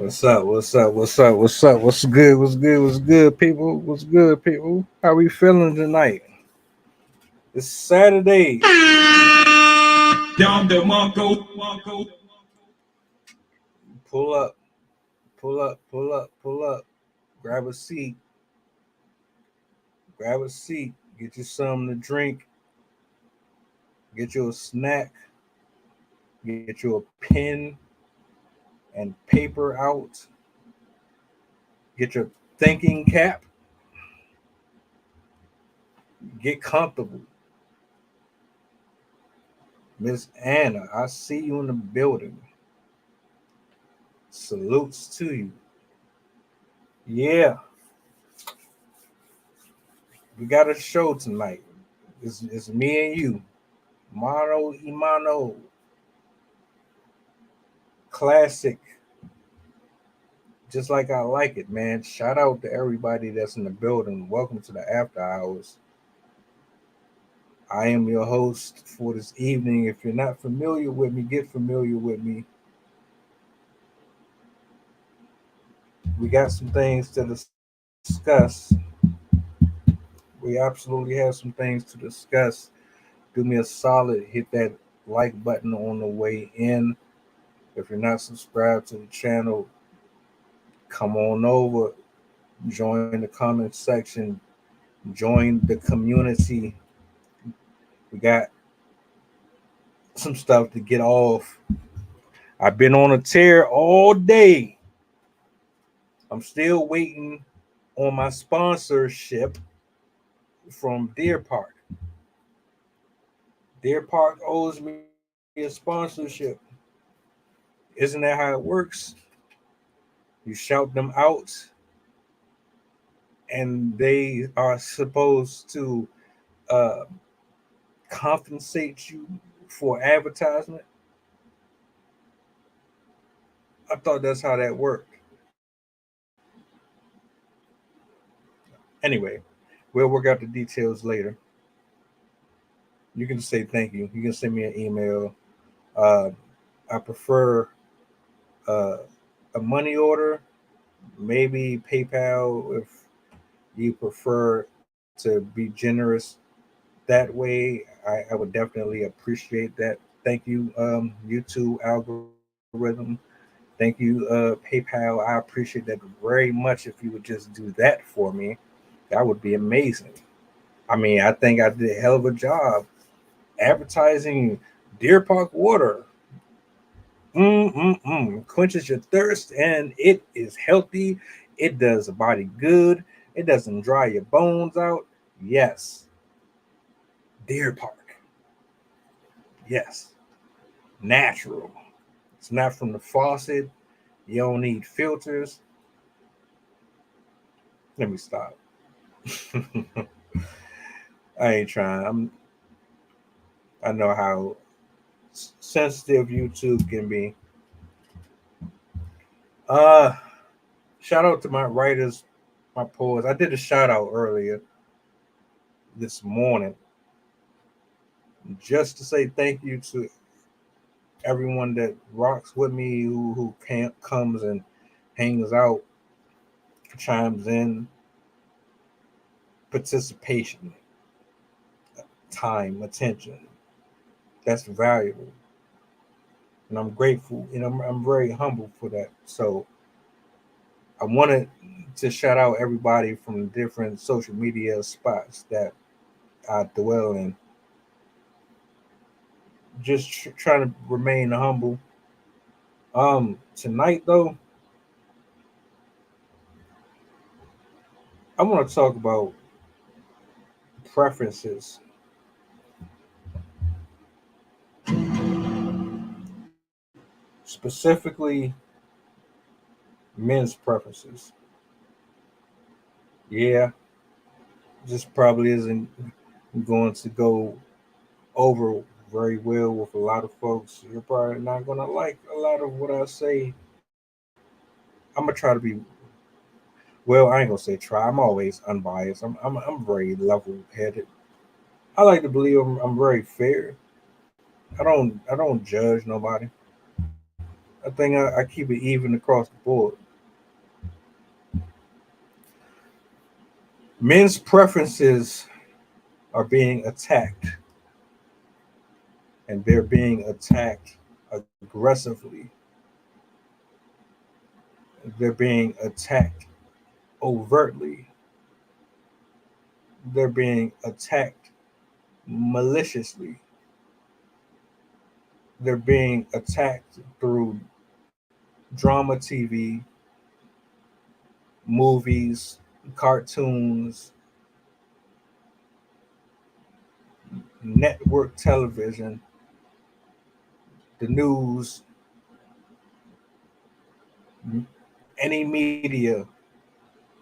What's up? What's up? What's up? What's up? What's good? What's good? What's good, people? What's good, people? How we feeling tonight? It's Saturday. Down the Mongo. Pull up, pull up, pull up, pull up. Grab a seat. Grab a seat. Get you something to drink. Get you a snack. Get you a pen and paper out. Get your thinking cap. Get comfortable. Miss Anna, I see you in the building. Salutes to you. Yeah, we got a show tonight. It's me and you. Mano Imano. Classic. Just like I like it, man. Shout out to everybody that's in the building. Welcome to the After Hours. I am your host for this evening. If you're not familiar with me, get familiar with me. We got some things to discuss. We absolutely have some things to discuss. Do me a solid, hit that like button on the way in. If you're not subscribed to the channel, come on over, join the comment section, join the community. We got some stuff to get off. I've been on a tear all day. I'm still waiting on my sponsorship from Deer Park. Deer Park owes me a sponsorship. Isn't that how it works? You shout them out, and they are supposed to uh, compensate you for advertisement. I thought that's how that worked. Anyway, we'll work out the details later. You can say thank you. You can send me an email. Uh, I prefer uh, a money order, maybe PayPal if you prefer to be generous that way. I would definitely appreciate that. Thank you, YouTube algorithm. Thank you, PayPal. I appreciate that very much. If you would just do that for me, that would be amazing. I mean, I think I did a hell of a job advertising Deer Park water. Quenches your thirst and it is healthy. It does the body good. It doesn't dry your bones out. Yes, Deer Park. Yes, natural. It's not from the faucet. You don't need filters. Let me stop. I ain't trying. I know how sensitive YouTube can be. Uh Shout out to my writers, my poets. I did a shout out earlier this morning just to say thank you to everyone that rocks with me, who can't comes and hangs out, chimes in, participation, time, attention. That's valuable, and I'm grateful, and I'm very humble for that. So I wanted to shout out everybody from different social media spots that I dwell in. Just trying to remain humble. Tonight though, I want to talk about preferences, specifically men's preferences. Yeah, this probably isn't going to go over very well with a lot of folks. You're probably not gonna like a lot of what I say. I'm gonna try to be well. I ain't gonna say try. I'm always unbiased. I'm very level headed. I like to believe I'm very fair. I don't judge nobody. I think I keep it even across the board. Men's preferences are being attacked, and they're being attacked aggressively. They're being attacked overtly. They're being attacked maliciously. They're being attacked through drama TV, movies, cartoons, network television, the news, any media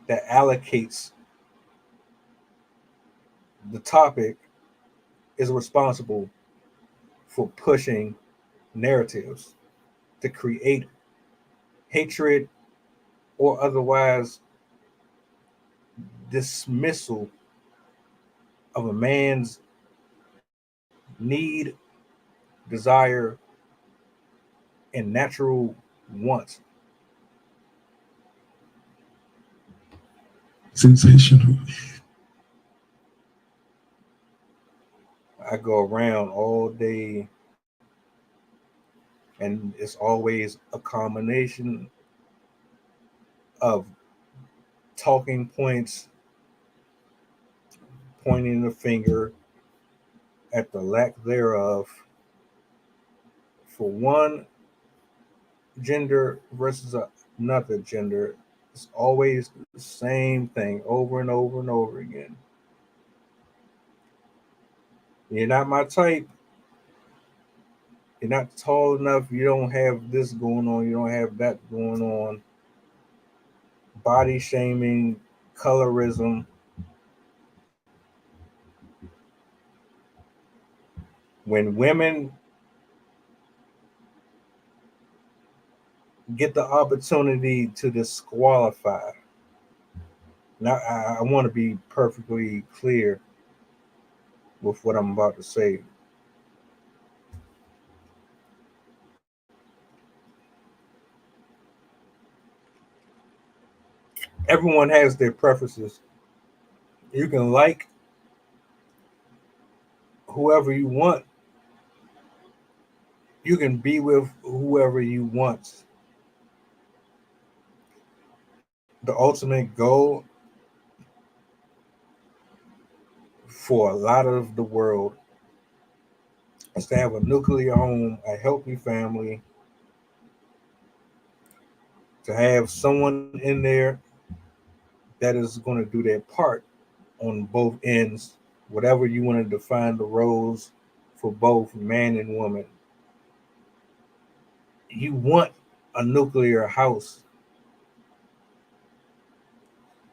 that allocates the topic is responsible for pushing narratives to create hatred or otherwise dismissal of a man's need, desire, and natural want. Sensational. I go around all day, and it's always a combination of talking points, pointing the finger at the lack thereof for one gender versus another gender. It's always the same thing over and over and over again. You're not my type. You're not tall enough. You don't have this going on. You don't have that going on. Body shaming, colorism. When women get the opportunity to disqualify, now I want to be perfectly clear with what I'm about to say. Everyone has their preferences. You can like whoever you want. You can be with whoever you want. The ultimate goal for a lot of the world is to have a nuclear home, a healthy family, to have someone in there that is going to do their part on both ends, whatever you want to define the roles for both man and woman. You want a nuclear house.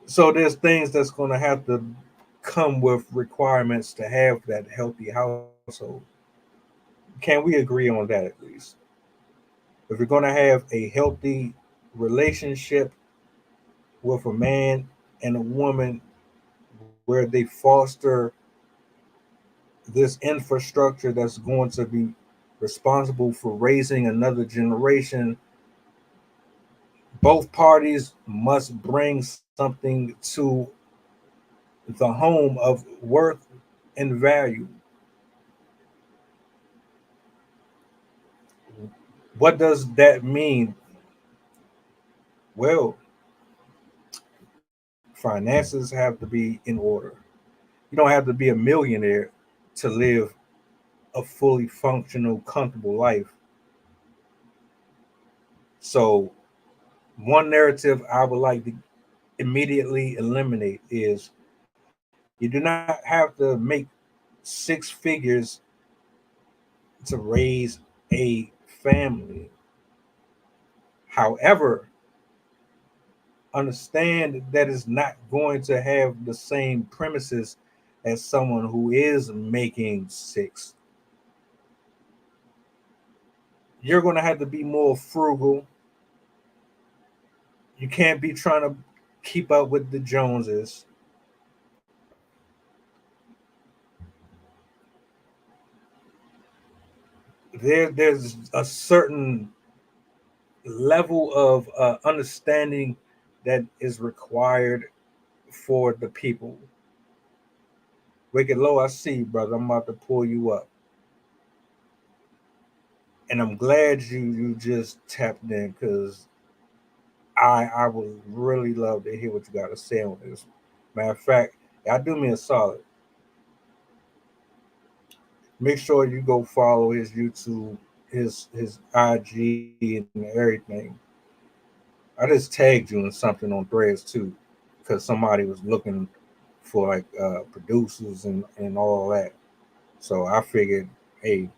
So there's things that's going to have to come with requirements to have that healthy household. Can we agree on that at least? If you're going to have a healthy relationship with a man and a woman where they foster this infrastructure that's going to be responsible for raising another generation, both parties must bring something to the home of worth and value. What does that mean? Well, finances have to be in order. You don't have to be a millionaire to live a fully functional, comfortable life. So, one narrative I would like to immediately eliminate is you do not have to make six figures to raise a family. However, understand that is not going to have the same premises as someone who is making six. You're going to have to be more frugal. You can't be trying to keep up with the Joneses. There's a certain level of understanding that is required for the people. Wicked Low, I see you, brother. I'm about to pull you up, and I'm glad you just tapped in because I would really love to hear what you got to say on this. Matter of fact, y'all do me a solid. Make sure you go follow his YouTube, his IG, and everything. I just tagged you in something on Threads too, because somebody was looking for like producers and all that. So I figured, hey,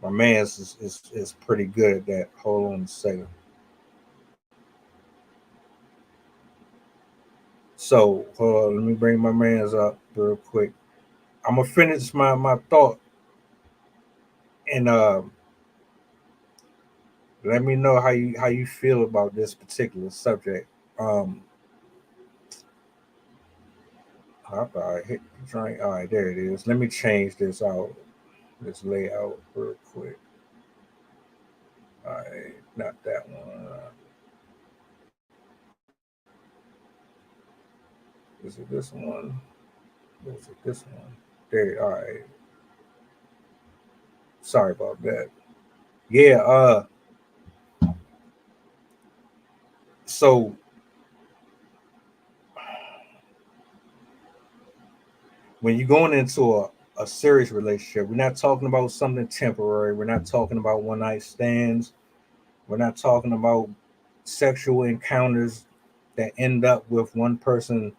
my man's is pretty good at that. Hold on a second. So let me bring my man's up real quick. I'm gonna finish my thought and let me know how you feel about this particular subject. Um, I thought I hit the joint. All right, there it is. Let me change this out, this layout real quick. All right, not that one. Is it this one? Or is it this one? There. All right. Sorry about that. Yeah. So when you're going into a serious relationship, we're not talking about something temporary. We're not talking about one night stands. We're not talking about sexual encounters that end up with one person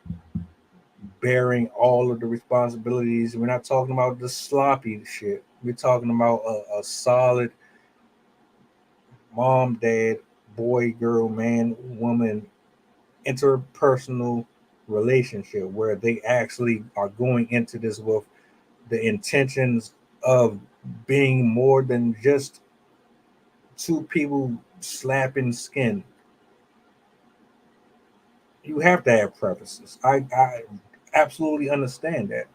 bearing all of the responsibilities. We're not talking about the sloppy shit. We're talking about a solid mom, dad, boy, girl, man, woman, interpersonal relationship where they actually are going into this with the intentions of being more than just two people slapping skin. You have to have preferences. I absolutely understand that.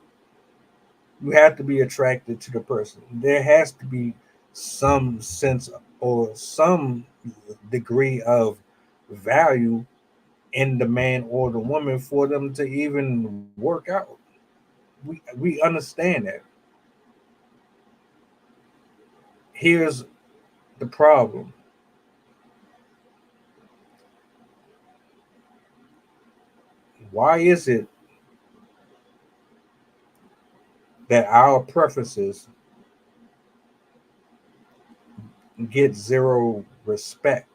You have to be attracted to the person. There has to be some sense or some degree of value in the man or the woman for them to even work out. We understand that. Here's the problem. Why is it that our preferences get zero respect?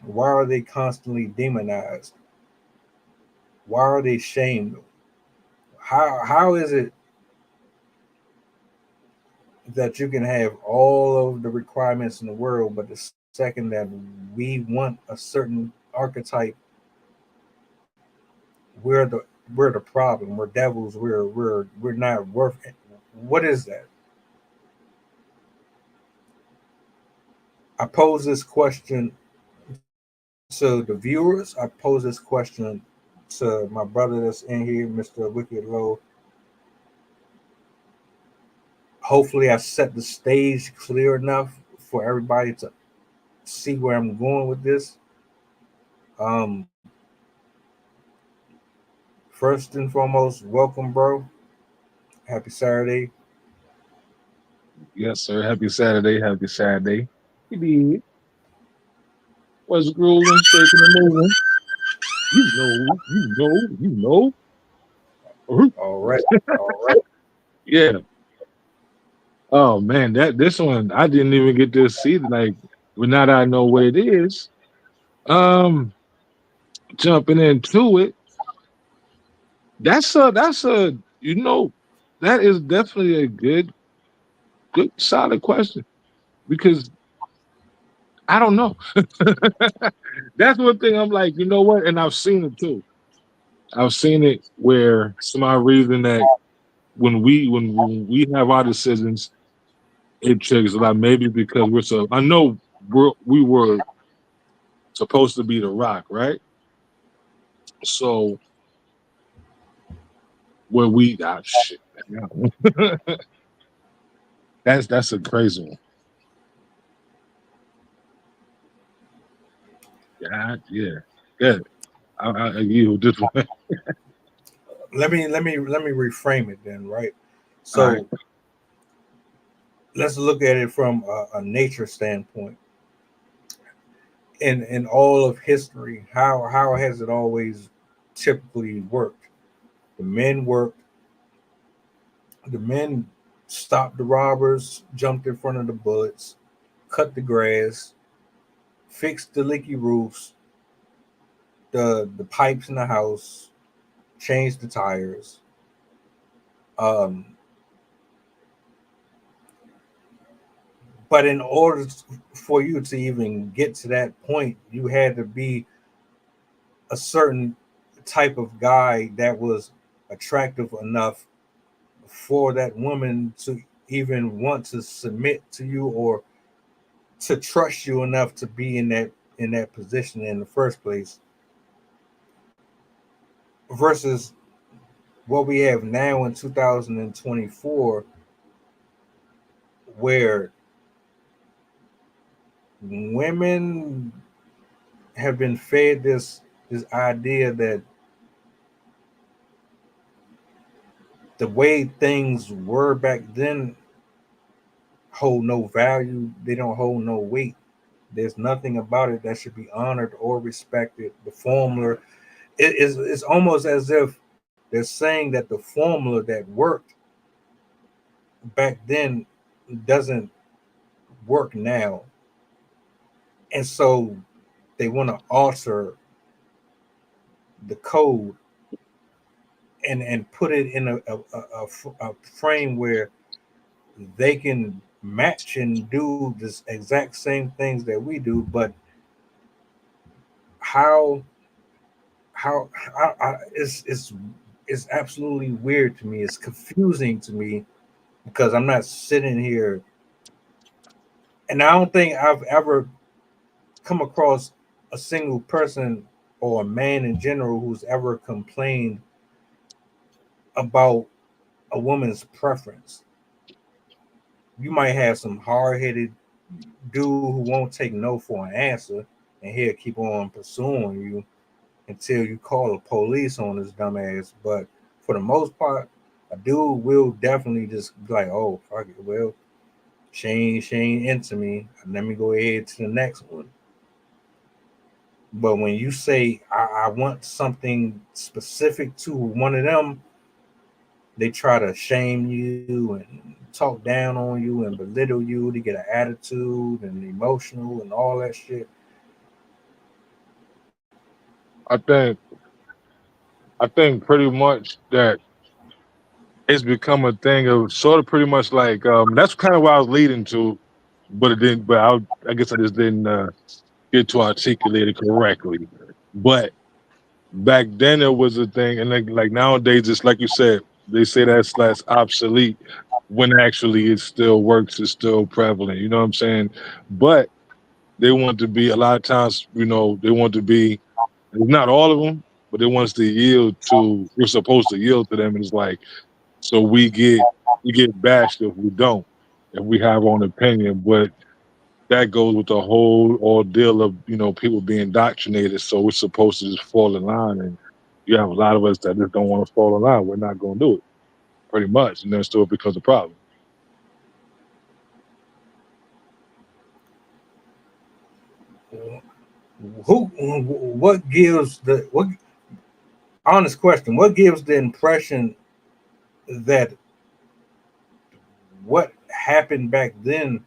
Why are they constantly demonized? Why are they shamed? How is it that you can have all of the requirements in the world, but the second that we want a certain archetype, we're the we're the problem. We're devils. We're not worth it. What is that? I pose this question to the viewers. I pose this question to my brother that's in here, Mr. Wicked Low. Hopefully, I set the stage clear enough for everybody to see where I'm going with this. Um, First and foremost, welcome, bro. Happy Saturday. Yes, sir. Happy Saturday. Happy Saturday. He did. Was grooving, shaking and moving. You know, you know, you know. Uh-huh. All right. Yeah. Oh man, that this one I didn't even get to see. Like, but now that I know what it is, um, jumping into it. That's a that is definitely a good solid question because I don't know. That's one thing I'm like, you know what? And I've seen it too. I've seen it where somebody reason that when we have our decisions, it triggers a lot. Maybe because we're so I know we were supposed to be the rock, right? So where we got shit. That's a crazy one. Yeah. Good. I yield this one. Let me reframe it then, right? All right. So let's look at it from a nature standpoint. In all of history, how has it always typically worked? The men worked. The men stopped the robbers, jumped in front of the bullets, cut the grass, fixed the leaky roofs, the pipes in the house, changed the tires. Um, but in order for you to even get to that point, you had to be a certain type of guy that was attractive enough for that woman to even want to submit to you or to trust you enough to be in that position in the first place versus what we have now in 2024 where women have been fed this idea that the way things were back then hold no value, they don't hold no weight. There's nothing about it that should be honored or respected. The formula it's almost as if they're saying that the formula that worked back then doesn't work now. And so they want to alter the code and put it in a frame where they can match and do this exact same things that we do, but how it's absolutely weird to me. It's confusing to me because I'm not sitting here, and I don't think I've ever come across a single person or a man in general who's ever complained about a woman's preference. You might have some hard headed dude who won't take no for an answer, and he'll keep on pursuing you until you call the police on his dumb ass. But for the most part, a dude will definitely just be like, "Oh, fuck it, well, she ain't into me. Let me go ahead to the next one." But when you say I want something specific to one of them, they try to shame you and talk down on you and belittle you to get an attitude and emotional and all that shit. I think I think pretty much that it's become a thing of sort of pretty much like that's kind of what I was leading to, but it didn't. But I guess I just didn't get to articulate it correctly. But back then it was a thing, and like nowadays, it's like you said, they say that's obsolete when actually it still works, it's still prevalent. You know what I'm saying? But they want to be a lot of times, they want to be not all of them, but they want us to yield to. We're supposed to yield to them, and it's like so we get bashed if we don't, if we have our own opinion. But that goes with the whole ordeal of people being indoctrinated. So we're supposed to just fall in line, and you have a lot of us that just don't want to fall in line. We're not going to do it, pretty much, and then still it becomes a problem. What gives the what honest question? What gives the impression that what happened back then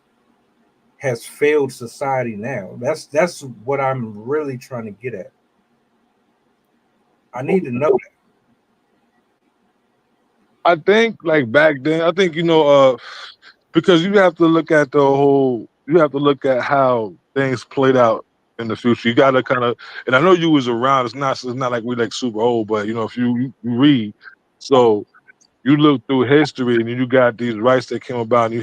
has failed society now? That's what I'm really trying to get at. I need to know that. I think like back then, I think because you have to look at how things played out in the future. You got to kind of, and I know you was around. It's not like we like super old, but if you read, so you look through history and you got these rights that came about, and you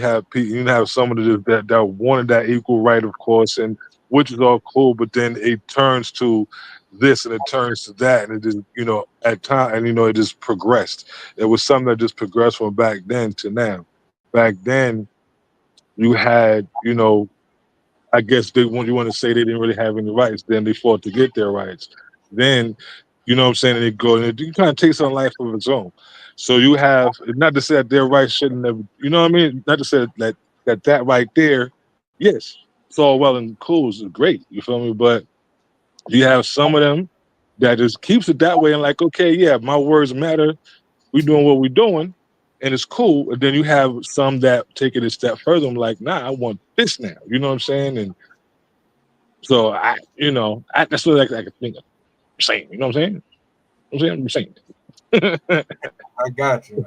have some of the that wanted that equal right, of course, and which is all cool. But then it turns to this and it turns to that, and it just at time, and it just progressed. It was something that just progressed from back then to now. Back then, you had I guess when you want to say they didn't really have any rights, then they fought to get their rights. Then, you know what I'm saying, and they go and it kind of takes on life of its own. So you have, not to say that their rights shouldn't have, you know what I mean? Not to say that right there, yes, it's all well and cool, it's great, you feel me? But you have some of them that just keeps it that way and like, okay, yeah, my words matter. We doing what we doing, and it's cool. And then you have some that take it a step further. I'm like, nah, I want this now. You know what I'm saying? And so that's what I can think of saying. You know what I'm saying? I'm saying. I got you,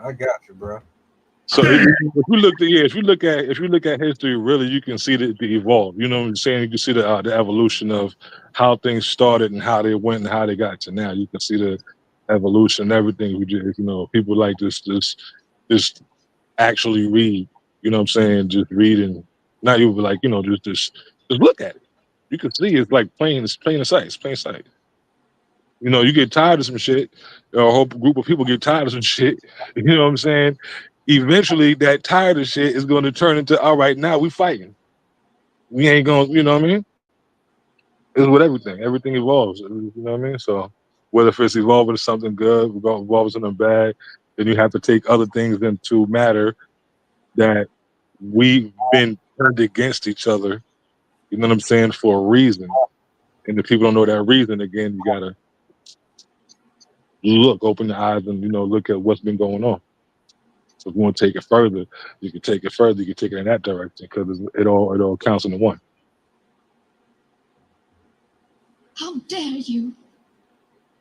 bro. So if you look at history, really, you can see the evolve. You know what I'm saying? You can see the evolution of how things started and how they went and how they got to now. You can see the evolution, everything. We just, people like this actually read. You know what I'm saying? Just read and not even like just look at it. You can see it's like plain sight. It's plain sight. You get tired of some shit, or a whole group of people get tired of some shit. You know what I'm saying? Eventually, that tired of shit is going to turn into, all right, now we fighting. We ain't going, you know what I mean? It's with everything. Everything evolves. You know what I mean? So whether if it's evolving to something good, evolving to something bad, then you have to take other things into matter that we've been turned against each other. You know what I'm saying? For a reason. And if people don't know that reason, again, you gotta open your eyes and look at what's been going on. So if you want to take it further, you can take it further. You can take it in that direction because it all counts into one. How dare you?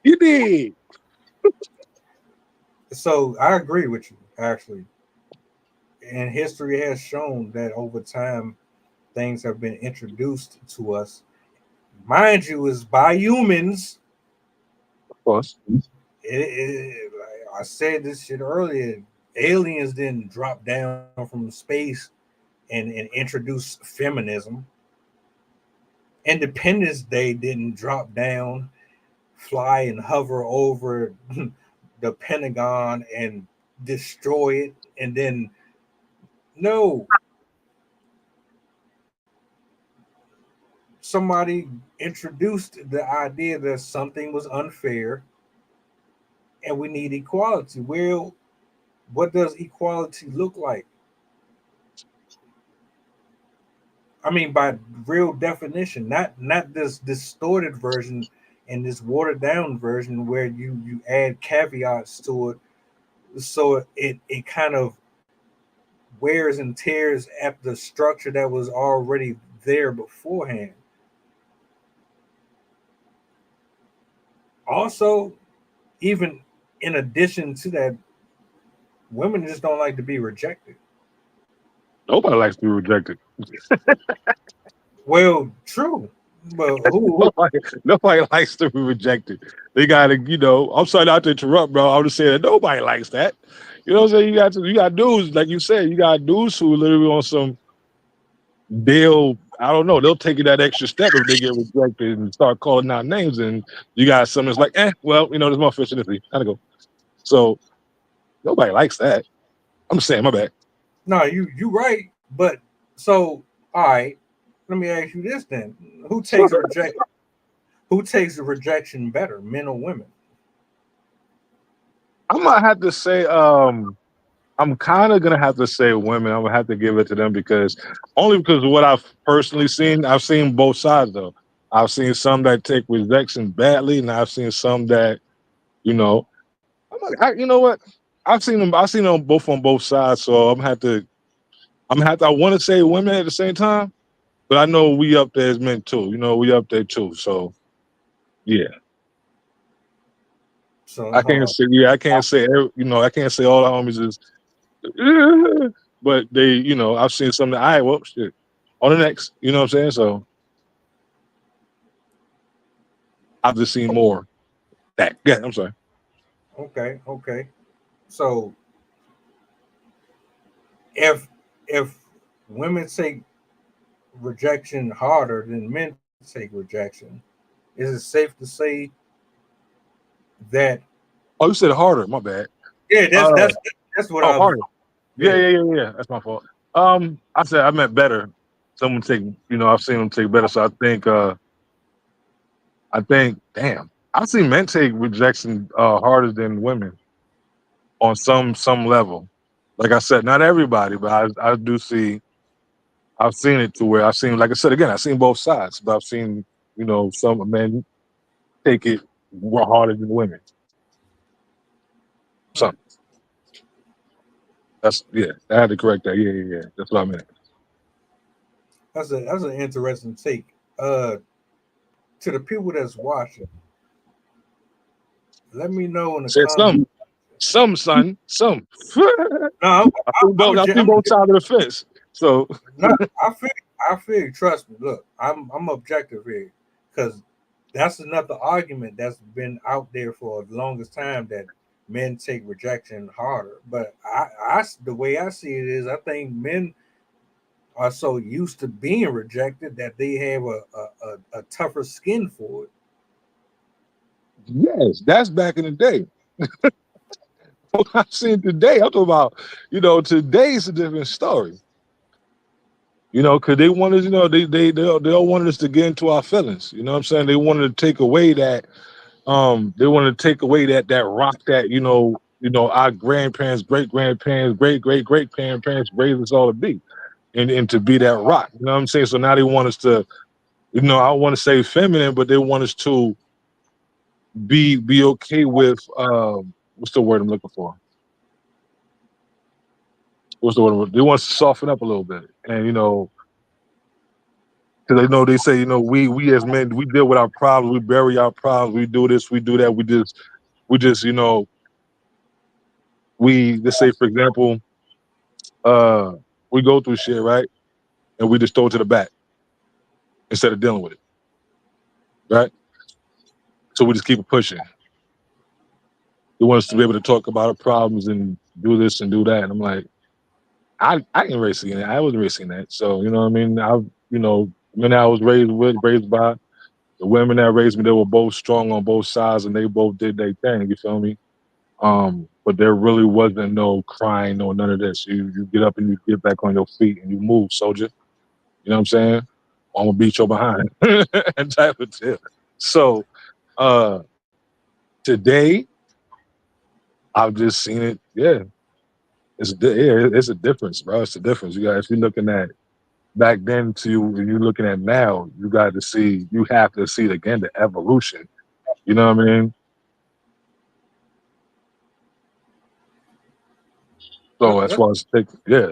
You did. So I agree with you, actually. And history has shown that over time, things have been introduced to us. Mind you, is by humans. Of course. I said this shit earlier. Aliens didn't drop down from space and introduce feminism. Independence Day didn't drop down, fly and hover over the Pentagon and destroy it. And then, no, somebody introduced the idea that something was unfair and we need equality. Well, what does equality look like? I mean, by real definition, not this distorted version and this watered down version where you add caveats to it, so it kind of wears and tears at the structure that was already there beforehand. Also, even in addition to that, women just don't like to be rejected. Nobody likes to be rejected. Well, true, but who Nobody likes to be rejected. They gotta, I'm sorry not to interrupt, bro. I'm just saying that nobody likes that. You know what I'm saying? You got dudes, like you said, you got dudes who literally on some I don't know, they'll take it that extra step if they get rejected and start calling out names. And you got some that's like, well, there's more fish in this. Gotta go. So nobody likes that. I'm just saying, my bad. no, you right, but so all right. Let me ask you this then: Who takes the rejection better, men or women? I'm gonna have to say, I'm kind of gonna have to say women. I'm gonna have to give it to them only because of what I've personally seen. I've seen both sides though. I've seen some that take rejection badly, and I've seen some that, you know, you know what? I've seen them. I've seen them both on both sides. So I want to say women at the same time, but I know we up there as men too. We up there too. So yeah, So I can't say I can't say I can't say all the homies is. But they, I've seen something. All right, well, shit. On the next, you know what I'm saying? So I've just seen more. That, yeah, I'm sorry. okay. So if women take rejection harder than men take rejection, is it safe to say that? Oh, you said harder. My bad. Yeah, that's Uh, that's that's what oh, I was. harder. Yeah. Yeah. That's my fault. I said I meant better. Someone take, I've seen them take better. So damn, I've seen men take rejection harder than women on some level. Like I said, not everybody, but I do see. I've seen it to where I've seen, like I said again, I've seen both sides, but I've seen, some men take it harder than women. Hmm. Some. That's I had to correct that. Yeah. That's what I meant. That's an interesting take. To the people that's watching, let me know in the Said comments. some son, some. No, I see both sides of the fence. So no, I feel. Trust me. Look, I'm objective here because that's another argument that's been out there for the longest time that men take rejection harder. But the way I see it is, I think men are so used to being rejected that they have a tougher skin for it. yes, that's back in the day. What I'm seeing today, I'm talking about, today's a different story. Because they wanted, they all wanted us to get into our feelings. You know what I'm saying? They wanted to take away that rock that, our grandparents, great grandparents, great grandparents raised us all to be, and to be that rock. You know what I'm saying? So now they want us to, I don't want to say feminine, but they want us to be okay with what's the word I'm looking for? What's the word? They want us to soften up a little bit, and because they say, we as men, we deal with our problems, we bury our problems, we do this, we do that, we just, let's say, for example, uh, we go through shit, right, and we just throw it to the back instead of dealing with it, right? So we just keep it pushing. They want us to be able to talk about our problems and do this and do that. And I'm like, I ain't racing that. I wasn't racing that. So you know what I mean. Men I was raised by, the women that raised me, they were both strong on both sides, and they both did their thing. You feel me? But there really wasn't no crying or none of this. You get up and you get back on your feet and you move, soldier. You know what I'm saying? Or I'm gonna beat your behind. And type of deal. So uh today I've just seen it. Yeah, it's a difference, bro. It's a difference. If you're looking at back then to you, and you're looking at now, you have to see it again, the evolution. You know what I mean? So as That, far as yeah.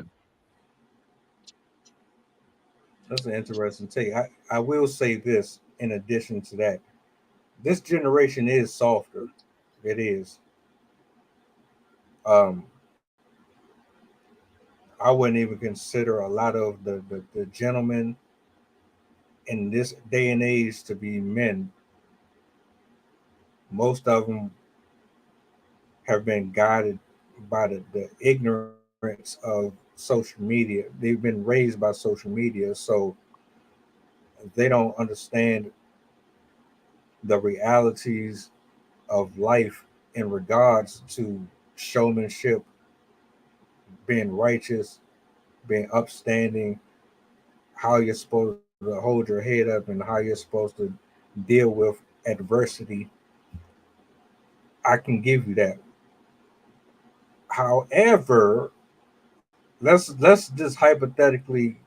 that's an interesting take. I will say this in addition to that. This generation is softer. It is. Um, I wouldn't even consider a lot of the gentlemen in this day and age to be men. Most of them have been guided by the ignorance of social media. They've been raised by social media, so they don't understand the realities of life in regards to showmanship, being righteous, being upstanding, how you're supposed to hold your head up, and how you're supposed to deal with adversity. I can give you that. However, let's just hypothetically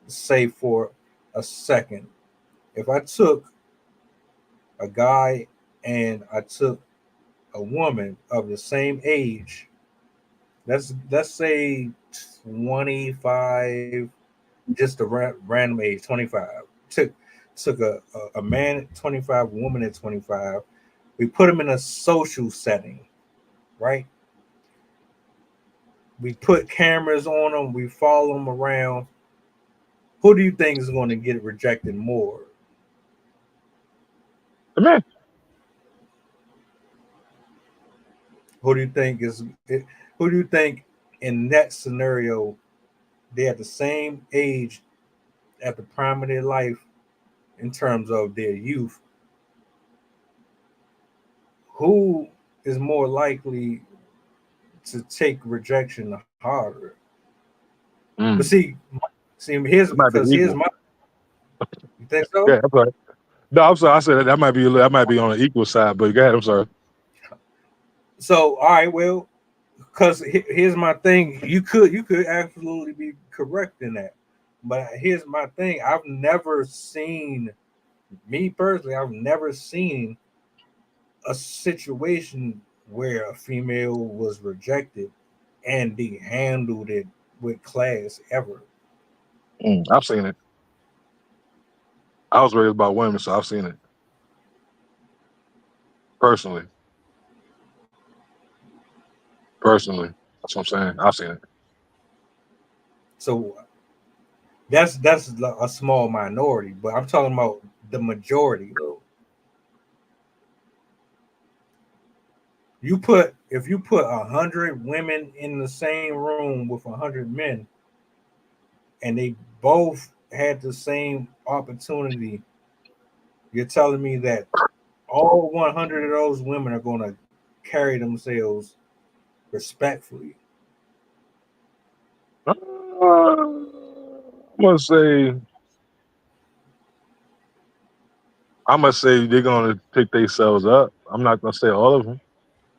say for a second, if I took a guy and I took a woman of the same age, let's say 25, just a random age, 25. Took a man at 25, a woman at 25. We put them in a social setting, right? We put cameras on them. We follow them around. Who do you think is going to get rejected more? Man, Who do you think is? Who do you think in that scenario they at the same age at the prime of their life in terms of their youth? Who is more likely to take rejection harder? But mm, see, See, here's It might be because here's equal. my. You think so? Yeah, I'm sorry. No, I'm sorry. I said that might be on the equal side, but go ahead. I'm sorry. So, all right, well, because here's my thing. You could absolutely be correct in that, but here's my thing. I've never seen me personally. I've never seen a situation where a female was rejected and they handled it with class ever. I've seen it. I was raised by women, so I've seen it personally. Personally, that's what I'm saying. I've seen it. So that's a small minority, but I'm talking about the majority though. You put if you put 100 women in the same room with 100 men, and they both had the same opportunity, you're telling me that all 100 of those women are going to carry themselves respectfully. I'm gonna say they're gonna pick themselves up. I'm not gonna say all of them,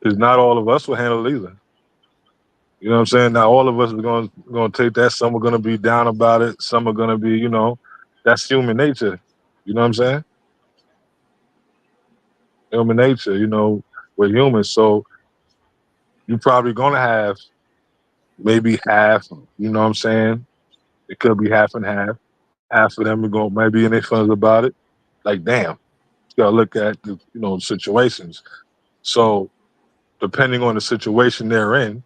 because not all of us will handle it either. You know what I'm saying? Not all of us are gonna take that. Some are gonna be down about it. Some are gonna be, that's human nature. You know what I'm saying? Human nature. We're humans, so you're probably gonna have maybe half. You know what I'm saying? It could be half and half. Half of them are going maybe in their feelings about it. Like, damn, you gotta look at the situations. So depending on the situation they're in,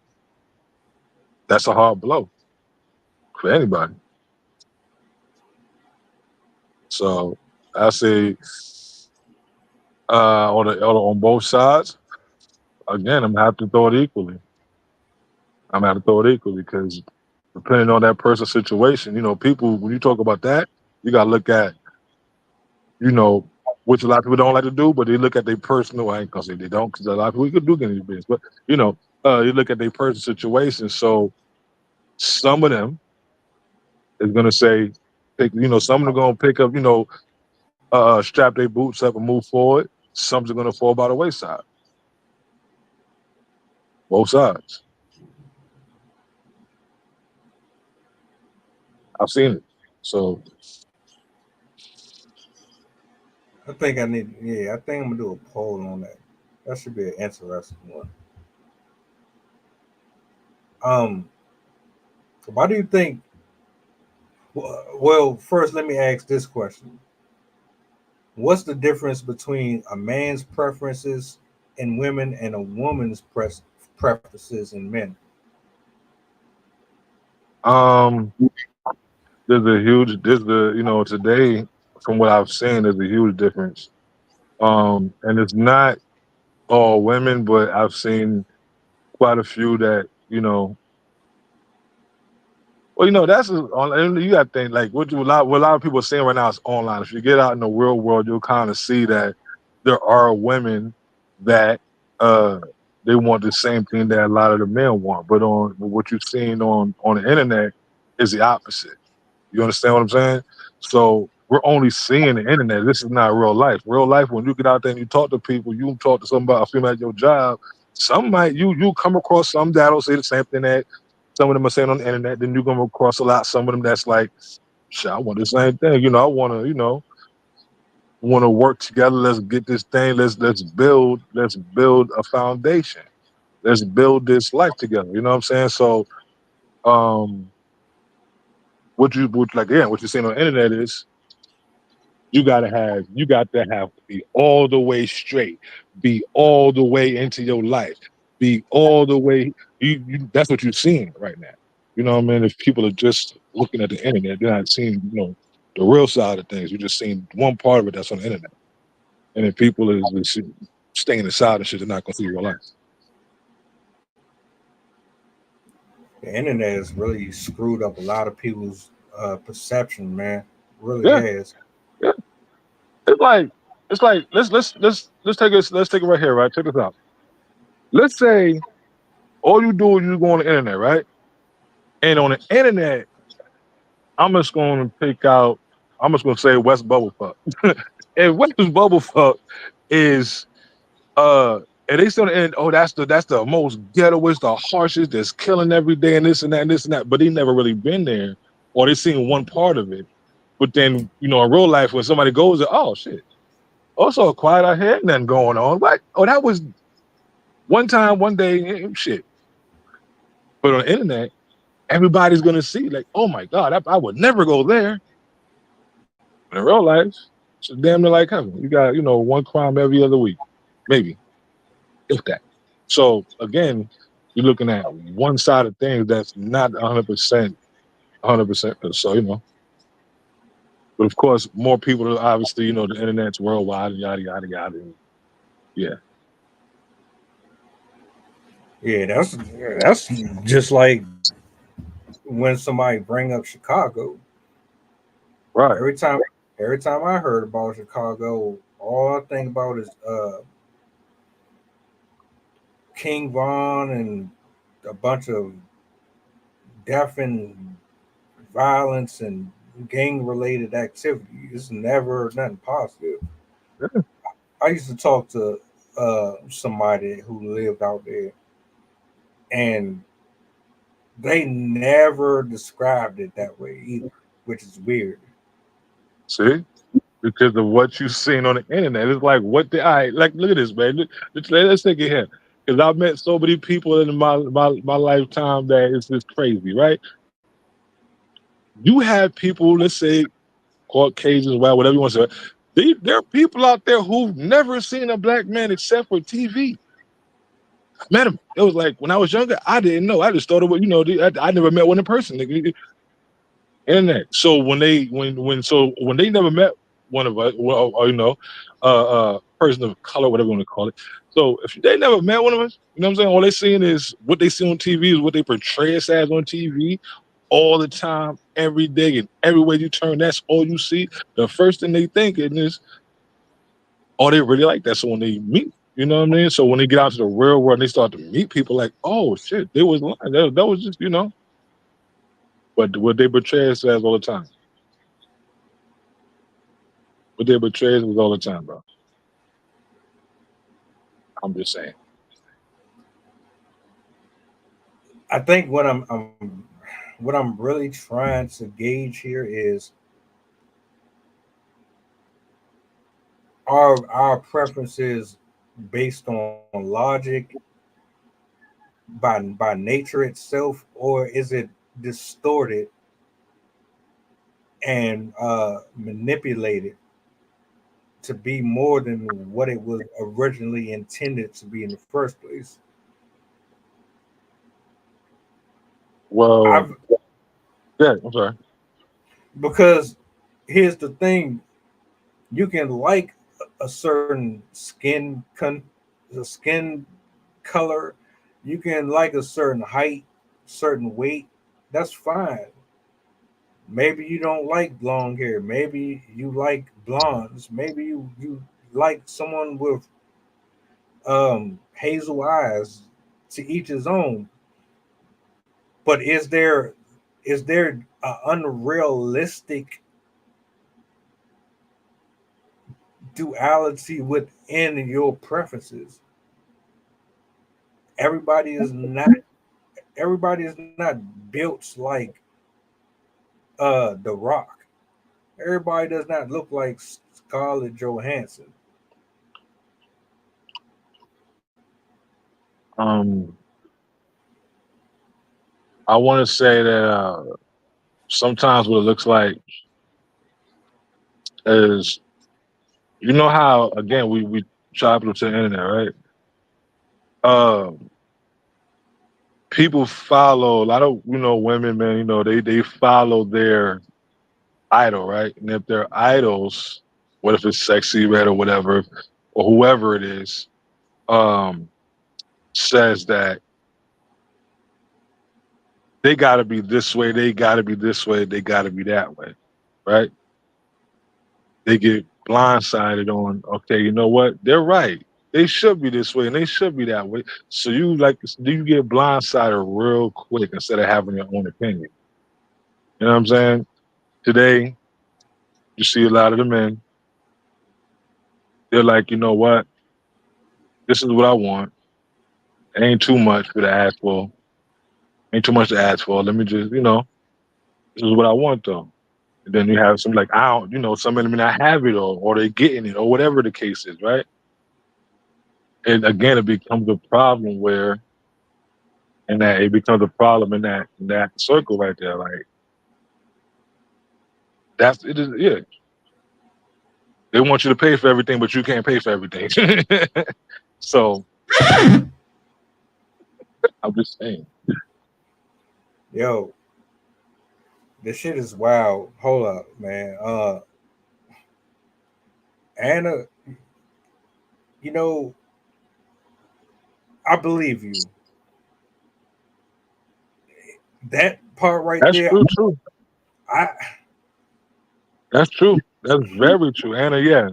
that's a hard blow for anybody. So I say on both sides, again, I'm gonna have to throw it equally. I'm gonna have to throw it equally because depending on that person's situation, people when you talk about that, you gotta look at, you know, which a lot of people don't like to do, but they look at their personal. I ain't gonna say they don't, because a lot of people could do get in your business, but you look at their personal situation. So some of them is gonna say, some of them gonna pick up, strap their boots up and move forward. Some are gonna fall by the wayside. Both sides. I've seen it. So I think I need, yeah, I think I'm gonna do a poll on that. That should be an interesting one. Um, why do you think? Well, first, let me ask this question: what's the difference between a man's preferences in women and a woman's preferences in men? um today, from what I've seen, there's a huge difference. And it's not all women, but I've seen quite a few that, that's and you got to think like what a lot of people are saying right now is online. If you get out in the real world, you'll kind of see that there are women that uh they want the same thing that a lot of the men want, but on what you've seen on the internet is the opposite. You understand what I'm saying? So we're only seeing the internet. This is not real life. Real life, when you get out there and you talk to people, you talk to somebody, a female at your job. Some might you come across some that'll say the same thing that some of them are saying on the internet. Then you come across a lot. Some of them that's like, shit, I want the same thing. I want to work together. Let's get this thing. Let's build a foundation. Let's build this life together. You know what I'm saying? So, um, what you're saying on the internet is you got to be all the way straight, be all the way into your life, be all the way. That's what you're seeing right now. You know what I mean? If people are just looking at the internet, they're not seeing the real side of things. You're just seeing one part of it that's on the internet, and if people is staying inside and shit, they're not going to see real life. The internet has really screwed up a lot of people's perception, man. Really Yeah, has. yeah. It's like let's take it right here, right? Check this out. Let's say all you do is you go on the internet, right? And on the internet, I'm just going to pick out. I'm just going to say West Bubblefuck. And West Bubblefuck is and they still and oh that's the most ghettoest, the harshest, that's killing every day and this and that and this and that. But they never really been there, or they seen one part of it. But then in real life, when somebody goes, oh shit, also quiet out here, ain't nothing going on. What? Oh, that was one time, one day, shit. But on the internet, everybody's gonna see like, oh my god, I would never go there. But in real life, it's damn near like heaven. You got one crime every other week, maybe if that. So again, you're looking at one side of things that's not 100%, 100%. So but of course, more people are obviously the internet's worldwide and yada yada yada. Yeah, Yeah, that's just like when somebody bring up Chicago. right. Every time I heard about Chicago, all I think about is King Von and a bunch of death and violence and gang related activity. It's never nothing positive. Yeah. I used to talk to somebody who lived out there, and they never described it that way either, which is weird. See, because of what you've seen on the internet, it's like what the I like. Look at this, man. Let's take it here. Because I've met so many people in my lifetime that it's just crazy, right? You have people, let's say, Caucasians, whatever you want to say. There are people out there who've never seen a black man except for TV. Met him. It was like when I was younger, I didn't know. I just thought it was, I never met one in person. Internet. So when they never met one of us, well, or, person of color, whatever you want to call it. So if they never met one of us, you know what I'm saying? All they seeing is what they see on TV, is what they portray us as on TV all the time, every day, and everywhere you turn, that's all you see. The first thing they think is, oh, they really like that. So when they meet, you know what I mean? So when they get out to the real world and they start to meet people, like, oh shit, they was lying. That was just, but what they portray us as all the time. What they portray us was all the time, bro. I'm just saying. I think what I'm really trying to gauge here is our preferences based on logic by nature itself, or is it distorted and manipulated to be more than what it was originally intended to be in the first place? Well, I've yeah, I'm sorry. Because here's the thing: you can like a certain skin color, you can like a certain height, certain weight. That's fine. Maybe you don't like long hair. Maybe you like blondes. Maybe you like someone with hazel eyes. To each his own. But is there a unrealistic duality within your preferences? Everybody is not everybody is not built like The Rock. Everybody does not look like Scarlett Johansson. Um, I want to say that sometimes what it looks like is, how again we travel to the internet, right? Uh, People follow a lot of women, man. They follow their idol, right? And if their idols, what if it's Sexy Red or whatever, or whoever it is, um, says that they got to be this way, they got to be this way, they got to be that way, right? They get blindsided on, okay, you know what? They're right. They should be this way and they should be that way. So you get blindsided real quick instead of having your own opinion. You know what I'm saying? Today, you see a lot of the men. They're like, you know what? This is what I want. It ain't too much for the ask for. Ain't too much to ask for. Let me just, this is what I want though. And then you have some like I don't, some of them may not have it or they getting it or whatever the case is, right? And again, it becomes a problem where and that it becomes a problem in that circle right there. Like that's it is yeah. They want you to pay for everything, but you can't pay for everything. So I'm just saying. Yo, this shit is wild. Hold up, man. Anna, you know, I believe you. That part right That's there, true. I That's true. That's very true. Anna, yeah.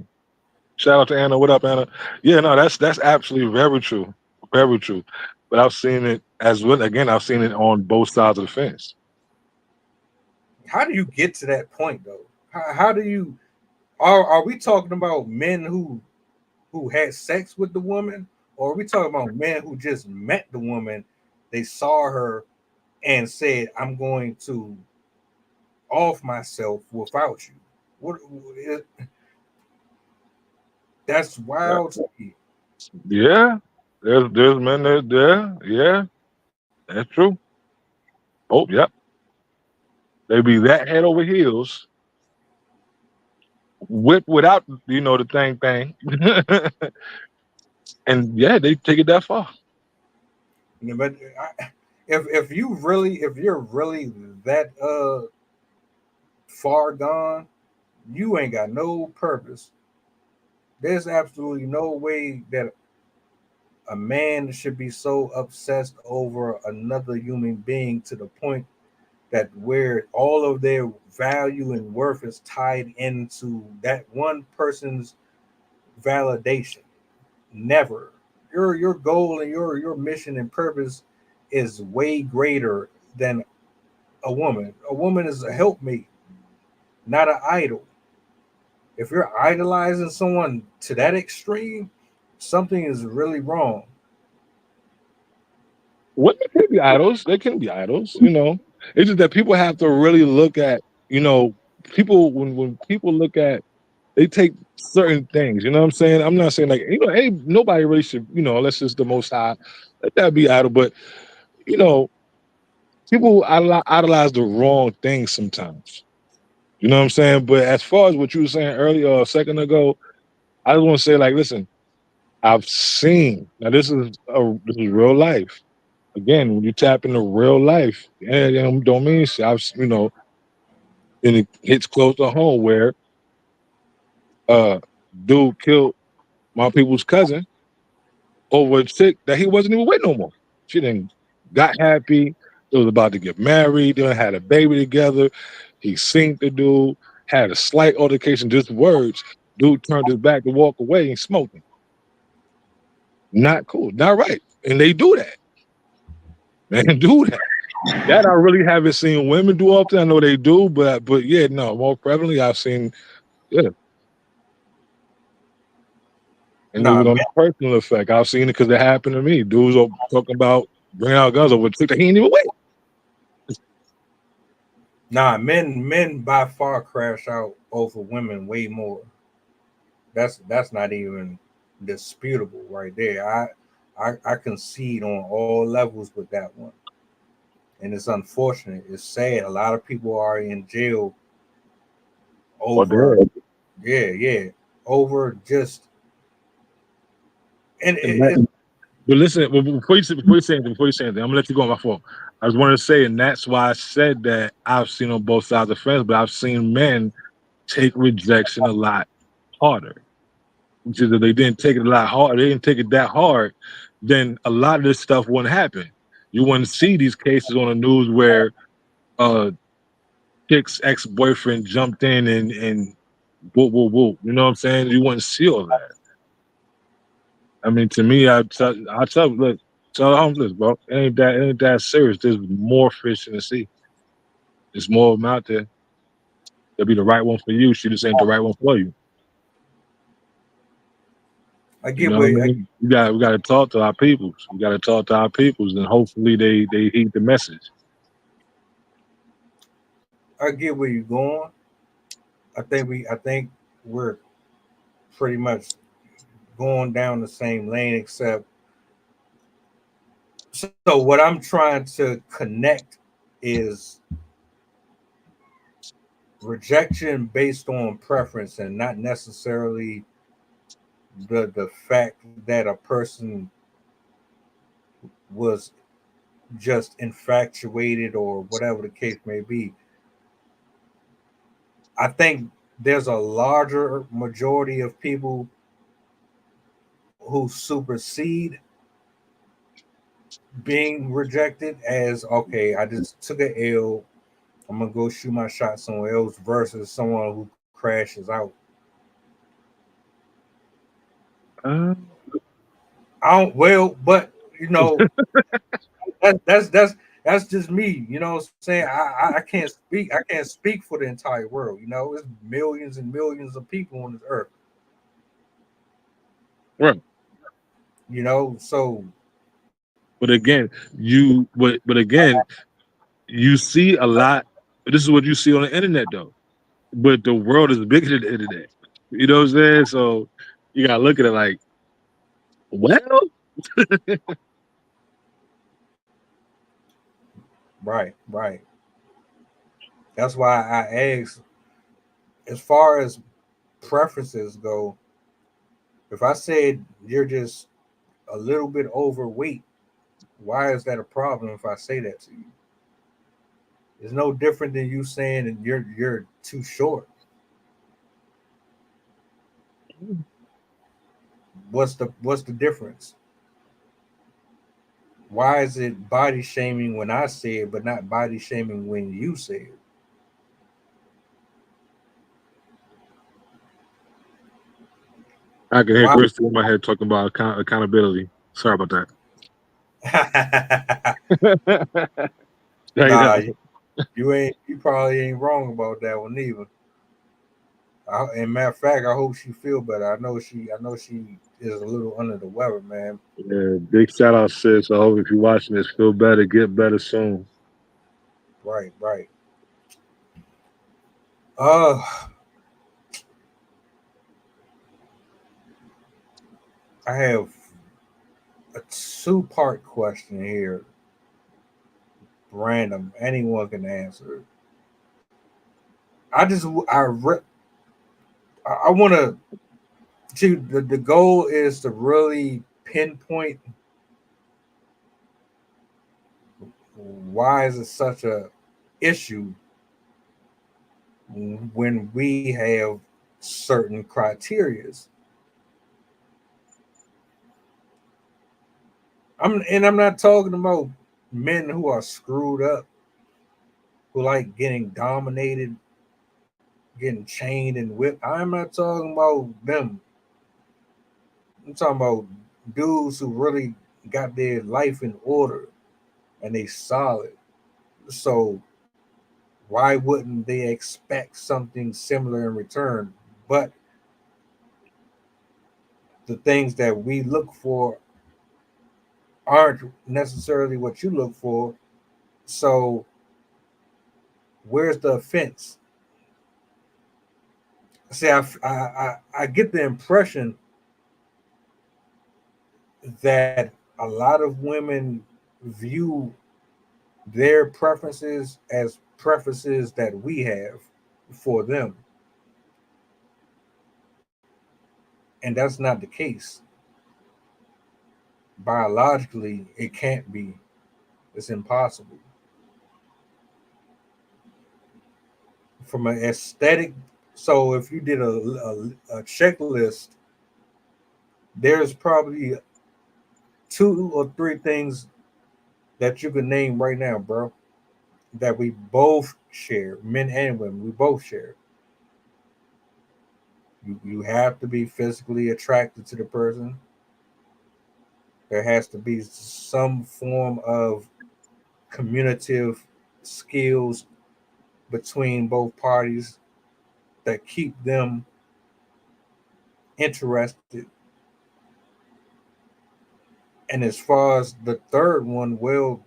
Shout out to Anna. What up, Anna? Yeah, no, that's absolutely very true. Very true. But I've seen it as well. Again, I've seen it on both sides of the fence. how do you get to that point though? How do you are we talking about men who had sex with the woman, or are we talking about men who just met the woman, they saw her and said, "I'm going to off myself without you"? What? That's Yeah. wild to me. Yeah. There's men there. Yeah. That's true. Oh, yep. They be that head over heels, without the thing. And yeah, they take it that far. But if you're really that far gone, you ain't got no purpose. There's absolutely no way that a man should be so obsessed over another human being to the point that where all of their value and worth is tied into that one person's validation. Never. Your goal and your mission and purpose is way greater than a woman. A woman is a helpmate, not an idol. If you're idolizing someone to that extreme, something is really wrong. Women can be idols. They can be idols. It's just that people have to really look at, you know, people when people look at they take certain things, you know what I'm saying? I'm not saying like, ain't nobody really should, unless it's the most high, let that be idol. But, you know, people idolize the wrong things sometimes. You know what I'm saying? But as far as what you were saying earlier or a second ago, I just want to say, like, listen, I've seen now this is real life. Again, when you tap into real life, and don't mean shit. And it hits close to home where uh dude killed my people's cousin over a chick that he wasn't even with no more. She then got happy. They was about to get married. They had a baby together. He seen the dude, had a slight altercation, just words. Dude turned his back to walk away and smoked him. Not cool. Not right. And they do that. Man, do that. That I really haven't seen women do often. I know they do, but yeah, no, more prevalently I've seen, yeah. And Nah, even men, on the personal effect, I've seen it because it happened to me. Dudes are talking about bringing out guns over a chick that he ain't even with. men by far crash out over women way more. That's not even disputable right there. I concede on all levels with that one, and it's unfortunate. It's sad. A lot of people are in jail Or over, dead. yeah, over just and And that, but listen, before you say anything, I'm gonna let you go on my fault. I just wanted to say, and that's why I said that I've seen on both sides of the fence, but I've seen men take rejection a lot harder. Which is that they didn't take it a lot hard, they didn't take it that hard, then a lot of this stuff wouldn't happen. You wouldn't see these cases on the news where uh chick's ex-boyfriend jumped in and whoop whoop whoop. You know what I'm saying? You wouldn't see all that. I mean, to me, look, tell homeless, bro. It ain't that serious. There's more fish in the sea. There's more of them out there. It'll be the right one for you. She just ain't the right one for you. I You get know what I what mean? We got to talk to our peoples. We got to talk to our peoples, and hopefully they heed the message. I get where you're going. I think we're pretty much going down the same lane, except so what I'm trying to connect is rejection based on preference and not necessarily the fact that a person was just infatuated or whatever the case may be. I think there's a larger majority of people who supersede being rejected as okay, I just took an L, I'm gonna go shoot my shot somewhere else versus someone who crashes out. Uh, I don't well, but you know, that's just me. You know what I'm saying? I can't speak for the entire world. You know, there's millions and millions of people on this earth. right. You know, so But again, but again, you see a lot. This is what you see on the internet, though. But the world is bigger than the internet. You know what I'm saying? So you gotta look at it like, well, right. That's why I asked as far as preferences go, if I said you're just a little bit overweight, why is that a problem if I say that to you? It's no different than you saying that you're too short. What's the difference? Why is it body shaming when I say it, but not body shaming when you say it? I can hear Why? Crystal in my head talking about accountability. Sorry about that. Straight Nah, up. you probably ain't wrong about that one either. And matter of fact, I hope she feel better. I know she is a little under the weather, man. Yeah, big shout out, sis. I hope if you're watching this, feel better, get better soon. Right. Uh, I have a two-part question here. Random, anyone can answer it. I just I want to. The goal is to really pinpoint why is it such a issue when we have certain criterias. I'm not talking about men who are screwed up, who like getting dominated, getting chained and whipped. I'm not talking about them. I'm talking about dudes who really got their life in order and they solid. So why wouldn't they expect something similar in return? But the things that we look for aren't necessarily what you look for. So where's the offense? See, I get the impression that a lot of women view their preferences as preferences that we have for them, and that's not the case. Biologically, it can't be. It's impossible. From an aesthetic, so if you did a checklist, there's probably two or three things that you can name right now, bro, that we both share, men and women, we both share. You have to be physically attracted to the person. There has to be some form of communicative skills between both parties. that keep them interested. And as far as the third one, well,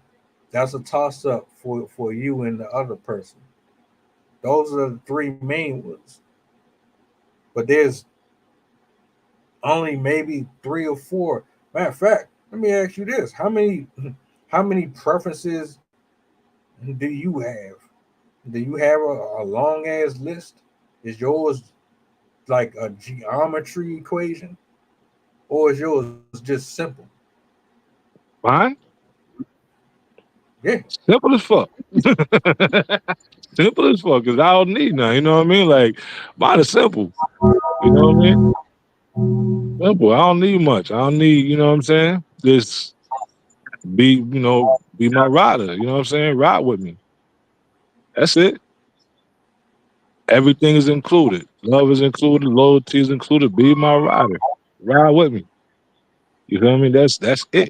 that's a toss up for you and the other person. Those are the three main ones. But there's only maybe three or four. Matter of fact, let me ask you this: how many preferences do you have? Do you have a long ass list? Is yours like a geometry equation, or is yours just simple? Mine? Yeah, Simple as fuck. Simple as fuck, because I don't need none. You know what I mean? Like, mine is simple. You know what I mean? Simple. I don't need much. I don't need, you know what I'm saying? Just be my rider. You know what I'm saying? Ride with me. That's it. Everything is included. Love is included. Loyalty is included. Be my rider. Ride with me. You feel me? That's it.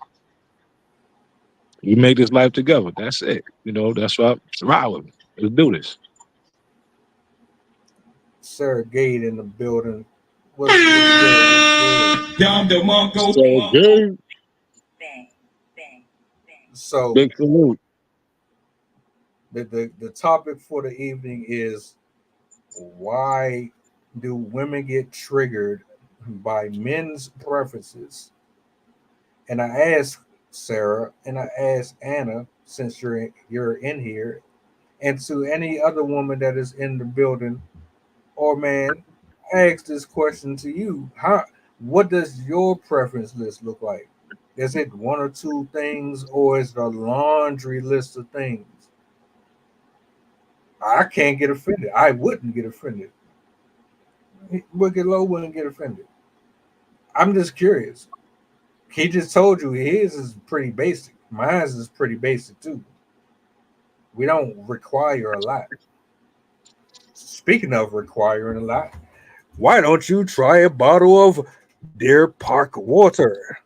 We make this life together. That's it. That's why ride with me. Let's do this. Sarah Gate in the building. What's good? What's good? Dom DeMarco. So good. So Big salute. the topic for the evening is why do women get triggered by men's preferences? And I asked Sarah and I asked Anna, since you're in here, and to any other woman that is in the building or man, I asked this question to you. What does your preference list look like? Is it one or two things, or is it a laundry list of things? I can't get offended. I wouldn't get offended. Wicked Low wouldn't get offended. I'm just curious. He just told you his is pretty basic. Mine is pretty basic too. We don't require a lot. Speaking of requiring a lot, why don't you try a bottle of Deer Park water?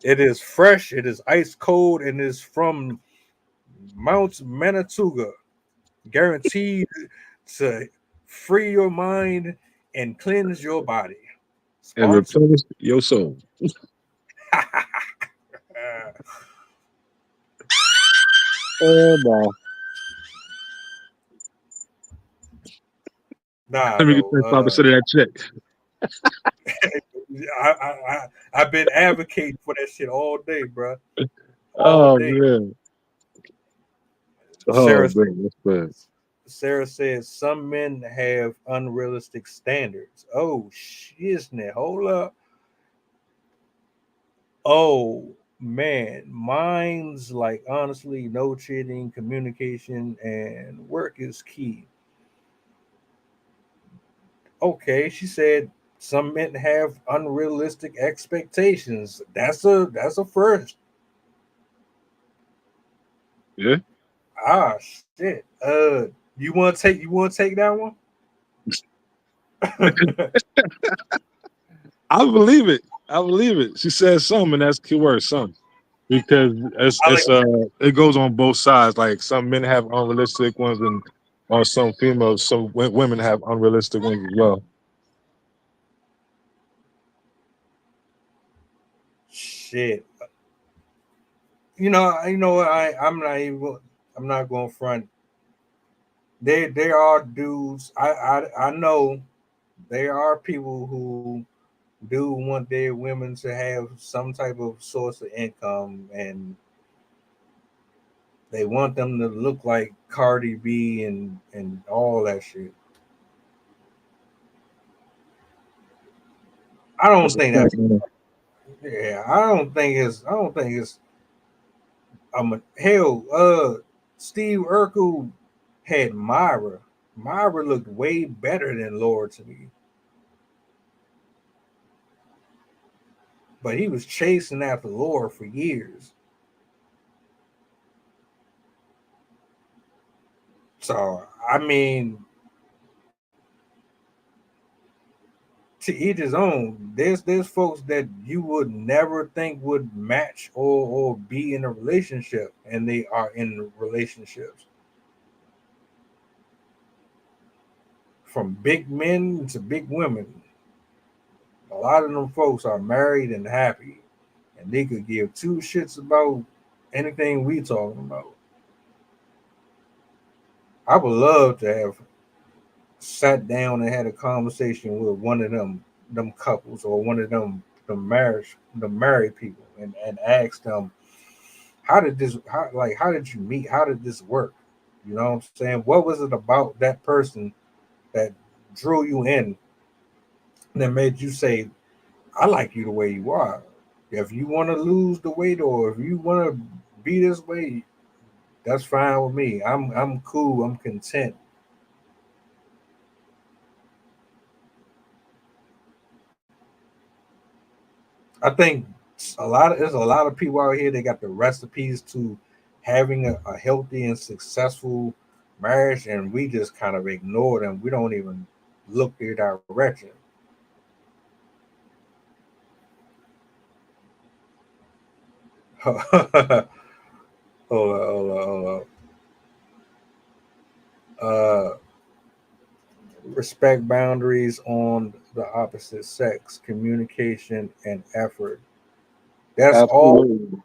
It is fresh, it is ice cold, and is from Mount Manitoba. Guaranteed to free your mind and cleanse your body. And Sponsor. replenish your soul. Oh no. Nah, Let me get though. 5% of that check. I've been advocating for that shit all day, bro. All Oh day. man. Oh Sarah man, that's bad. Sarah says some men have unrealistic standards. Oh shiznit, hold up. Oh man, mine's like honestly no cheating, communication, and work is key. Okay, she said some men have unrealistic expectations. That's a first. Yeah. Ah shit. You want to take that one? I believe it. I believe it. She says some, and that's key word, some. Because I like it goes on both sides. Like some men have unrealistic ones, and or some females, some women have unrealistic ones as well. shit. You know what? I'm not going front. There are dudes. I know there are people who do want their women to have some type of source of income, and they want them to look like Cardi B and all that shit. I don't That's a think fact, that's man. yeah. I don't think it's hell. Steve Urkel had Myra. Myra looked way better than Laura to me, but he was chasing after Laura for years. So I mean, to each his own. There's folks that you would never think would match or be in a relationship, and they are in relationships. from big men to big women, a lot of them folks are married and happy, and they could give two shits about anything we talking about. I would love to have sat down and had a conversation with one of them couples or one of the married people and asked them how did you meet? How did this work? You know what I'm saying? What was it about that person that drew you in that made you say, I like you the way you are. If you want to lose the weight or if you want to be this way, that's fine with me. I'm cool. I'm content. I think there's a lot of people out here that got the recipes to having a healthy and successful marriage, and we just kind of ignore them. We don't even look their direction. Hold on. Respect boundaries on the opposite sex, communication and effort. That's all Absolutely.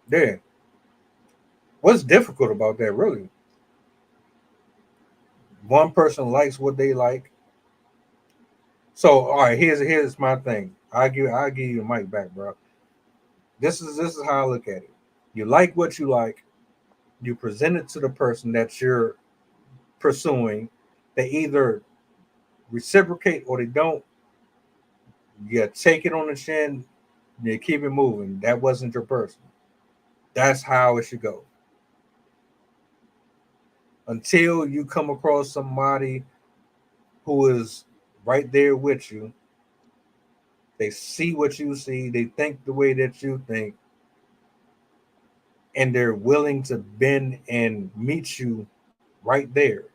there. What's difficult about that, really? One person likes what they like. So, all right, here's my thing. I give you the mic back, bro. This is how I look at it. You like what you like. You present it to the person that you're pursuing. They either reciprocate or they don't. You take it on the chin. You keep it moving. That wasn't your person. That's how it should go. Until you come across somebody who is right there with you, they see what you see, they think the way that you think, and they're willing to bend and meet you right there.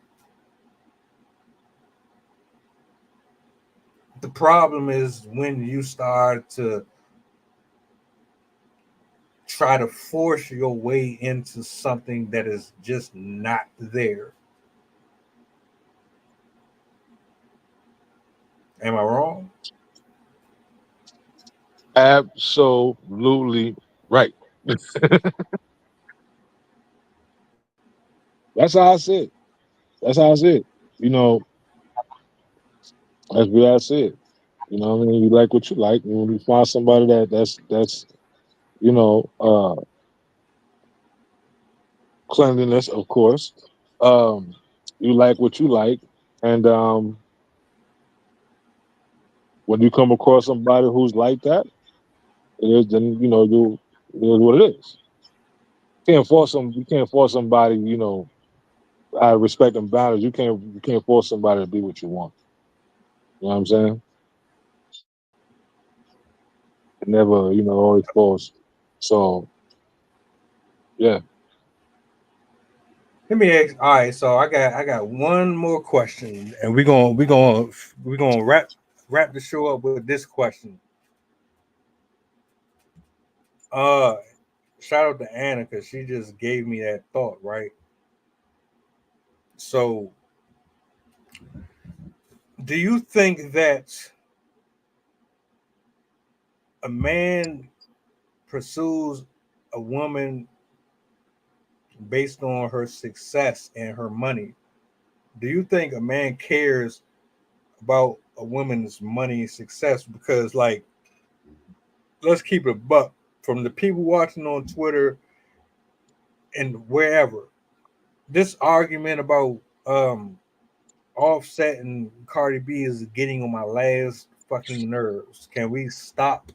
The problem is when you start to try to force your way into something that is just not there. Am I wrong? Absolutely right. That's how I see it. That's how I see it. You know, that's what I see it. You know what I mean? You like what you like. And when you find somebody that's you know, cleanliness, of course. Um, you like what you like. And when you come across somebody who's like that, it is then it is what it is. You can't force somebody, I respect them boundaries. You can't force somebody to be what you want. You know what I'm saying? Never, always force. So yeah. Let me ask. All right, so I got one more question, and we're gonna wrap the show up with this question. Uh, Shout out to Anna because she just gave me that thought. Right. So, do you think that a man pursues a woman based on her success and her money? Do you think a man cares about a woman's money success? Because, like, let's keep it a buck. From the people watching on Twitter and wherever, this argument about Offset and Cardi B is getting on my last fucking nerves. Can we stop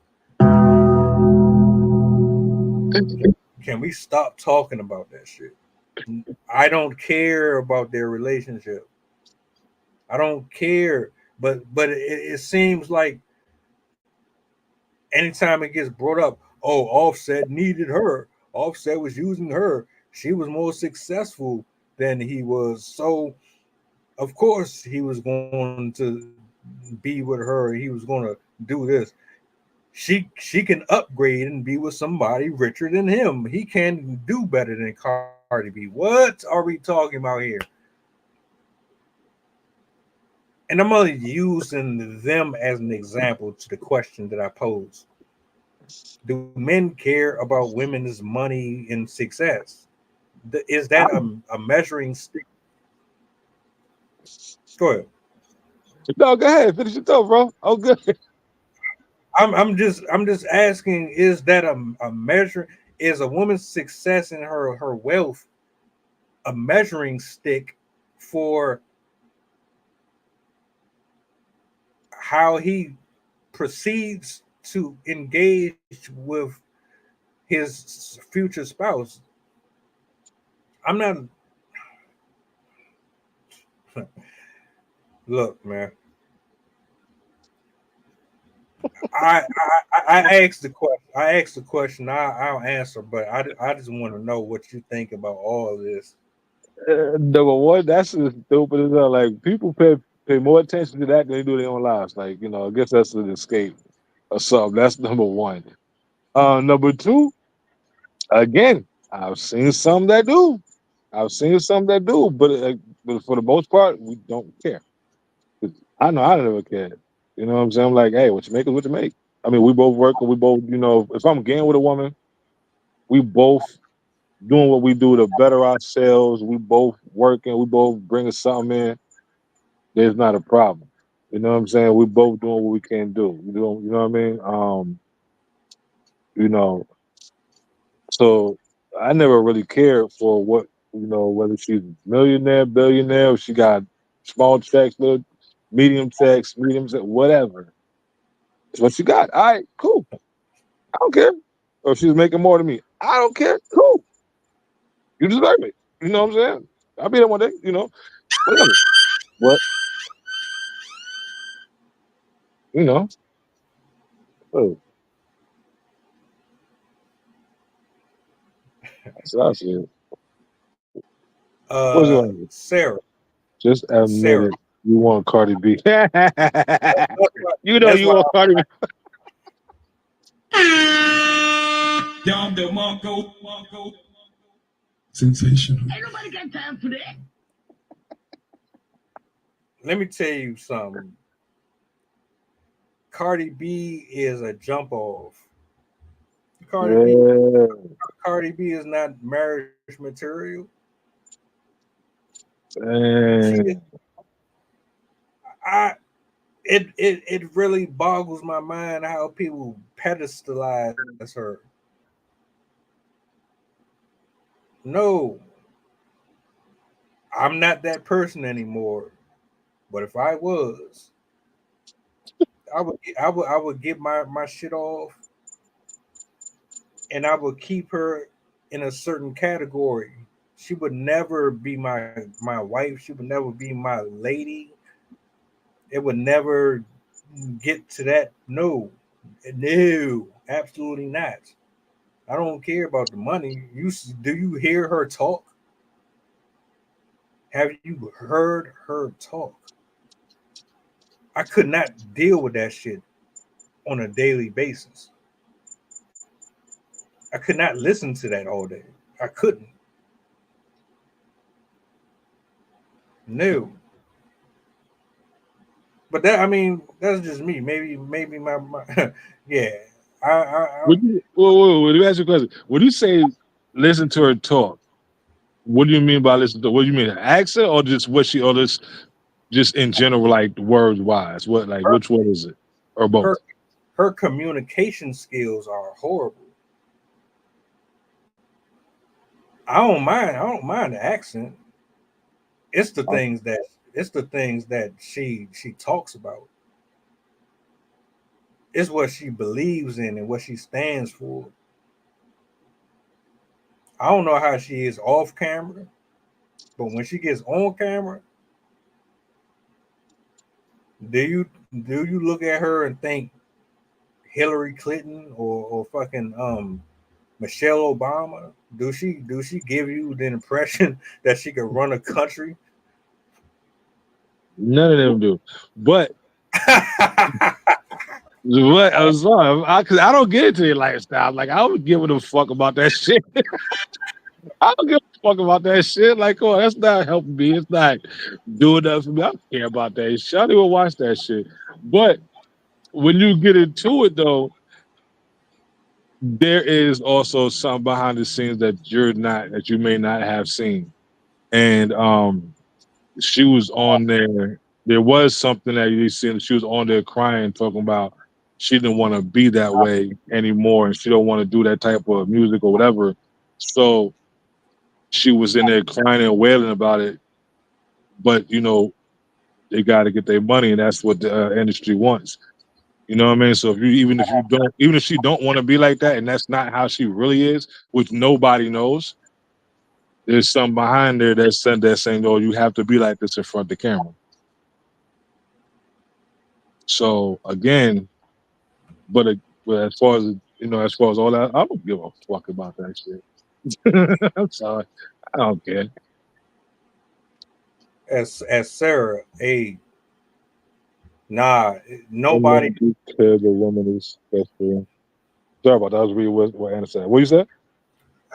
talking about that shit? I don't care about their relationship. I don't care, but it seems like anytime it gets brought up, oh, Offset needed her. Offset was using her. She was more successful than he was. So of course he was going to be with her. He was going to do this. She can upgrade and be with somebody richer than him. He can do better than Cardi B. What are we talking about here? and I'm only using them as an example to the question that I posed. Do men care about women's money and success? Is that a measuring stick? Go ahead. No, go ahead. Finish your thought, bro. Oh, good. I'm just asking, is that a measure? Is a woman's success and her wealth a measuring stick for how he proceeds to engage with his future spouse? I'm not. Look, man. I asked the question. I asked the question. I'll answer, but I just want to know what you think about all of this. Number one, that's as stupid as hell. Like people pay more attention to that than they do their own lives. Like I guess that's an escape or something. That's number one. Number two, again, I've seen some that do. I've seen some that do, but for the most part, we don't care. 'Cause I know I never cared. You know what I'm saying? I'm like, hey, what you make is what you make. I mean, we both work, and we both, if I'm getting with a woman, we both doing what we do to better ourselves. We both working. We both bringing something in. There's not a problem. You know what I'm saying? We both doing what we can do. You know what I mean? You know, so I never really cared for whether she's millionaire, billionaire, or she got small checks, little medium checks, whatever. It's what you got. All right, cool. I don't care. Or if she's making more than me. I don't care. Cool. You deserve it. You know what I'm saying? I'll be there one day, whatever. But, you know, oh, that's what I said. What's Uh, wrong? Sarah, Just admit Sarah. it. You want Cardi B. That's why. You know That's you why. want Cardi B. Down the Mongo. Sensational. Let me tell you something. Cardi B is a jump off. Cardi B. Yeah. Cardi B is not marriage material. She. Man. I. It really boggles my mind how people pedestalize her. No, I'm not that person anymore. But if I was, I would get my shit off, and I would keep her in a certain category. She would never be my wife. She would never be my lady. It would never get to that. No, no, absolutely not. I don't care about the money. Do you hear her talk? Have you heard her talk? I could not deal with that shit on a daily basis. I could not listen to that all day. I couldn't. No. But that, I mean, that's just me. Maybe my yeah. I Whoa, let me ask you a question. When you say listen to her talk, what do you mean by listen to? What do you mean, an accent, or just what she, or just in general, like words wise? What, like, her which one is it, or both? her her communication skills are horrible. I don't mind the accent. It's the Oh, things that she talks about. It's what she believes in and what she stands for. I don't know how she is off camera, but when she gets on camera, do you look at her and think Hillary Clinton or fucking Michelle Obama? Do she give you the impression that she could run a country? none of them do. But what I'm sorry, because I don't get into your lifestyle. Like I don't give a fuck about that shit. I don't give a fuck about that shit. Like, oh, that's not helping me. It's not doing that for me. I don't care about that shit. I don't even watch that shit. But when you get into it, though, there is also something behind the scenes that you may not have seen. And she was on there. There was something that you seen. She was on there crying, talking about she didn't want to be that way anymore, and she don't want to do that type of music or whatever. So she was in there crying and wailing about it. But they got to get their money, and that's what the industry wants. You know what I mean? So even if she don't want to be like that, and that's not how she really is, which nobody knows, there's something behind there that's saying, "Oh, you have to be like this in front of the camera." So again, but as far as all that, I don't give a fuck about that shit. I'm sorry, I don't care. As Sarah, nah, And nobody. then because the woman is special. Sorry about that. I was reading what Anna said. What you said?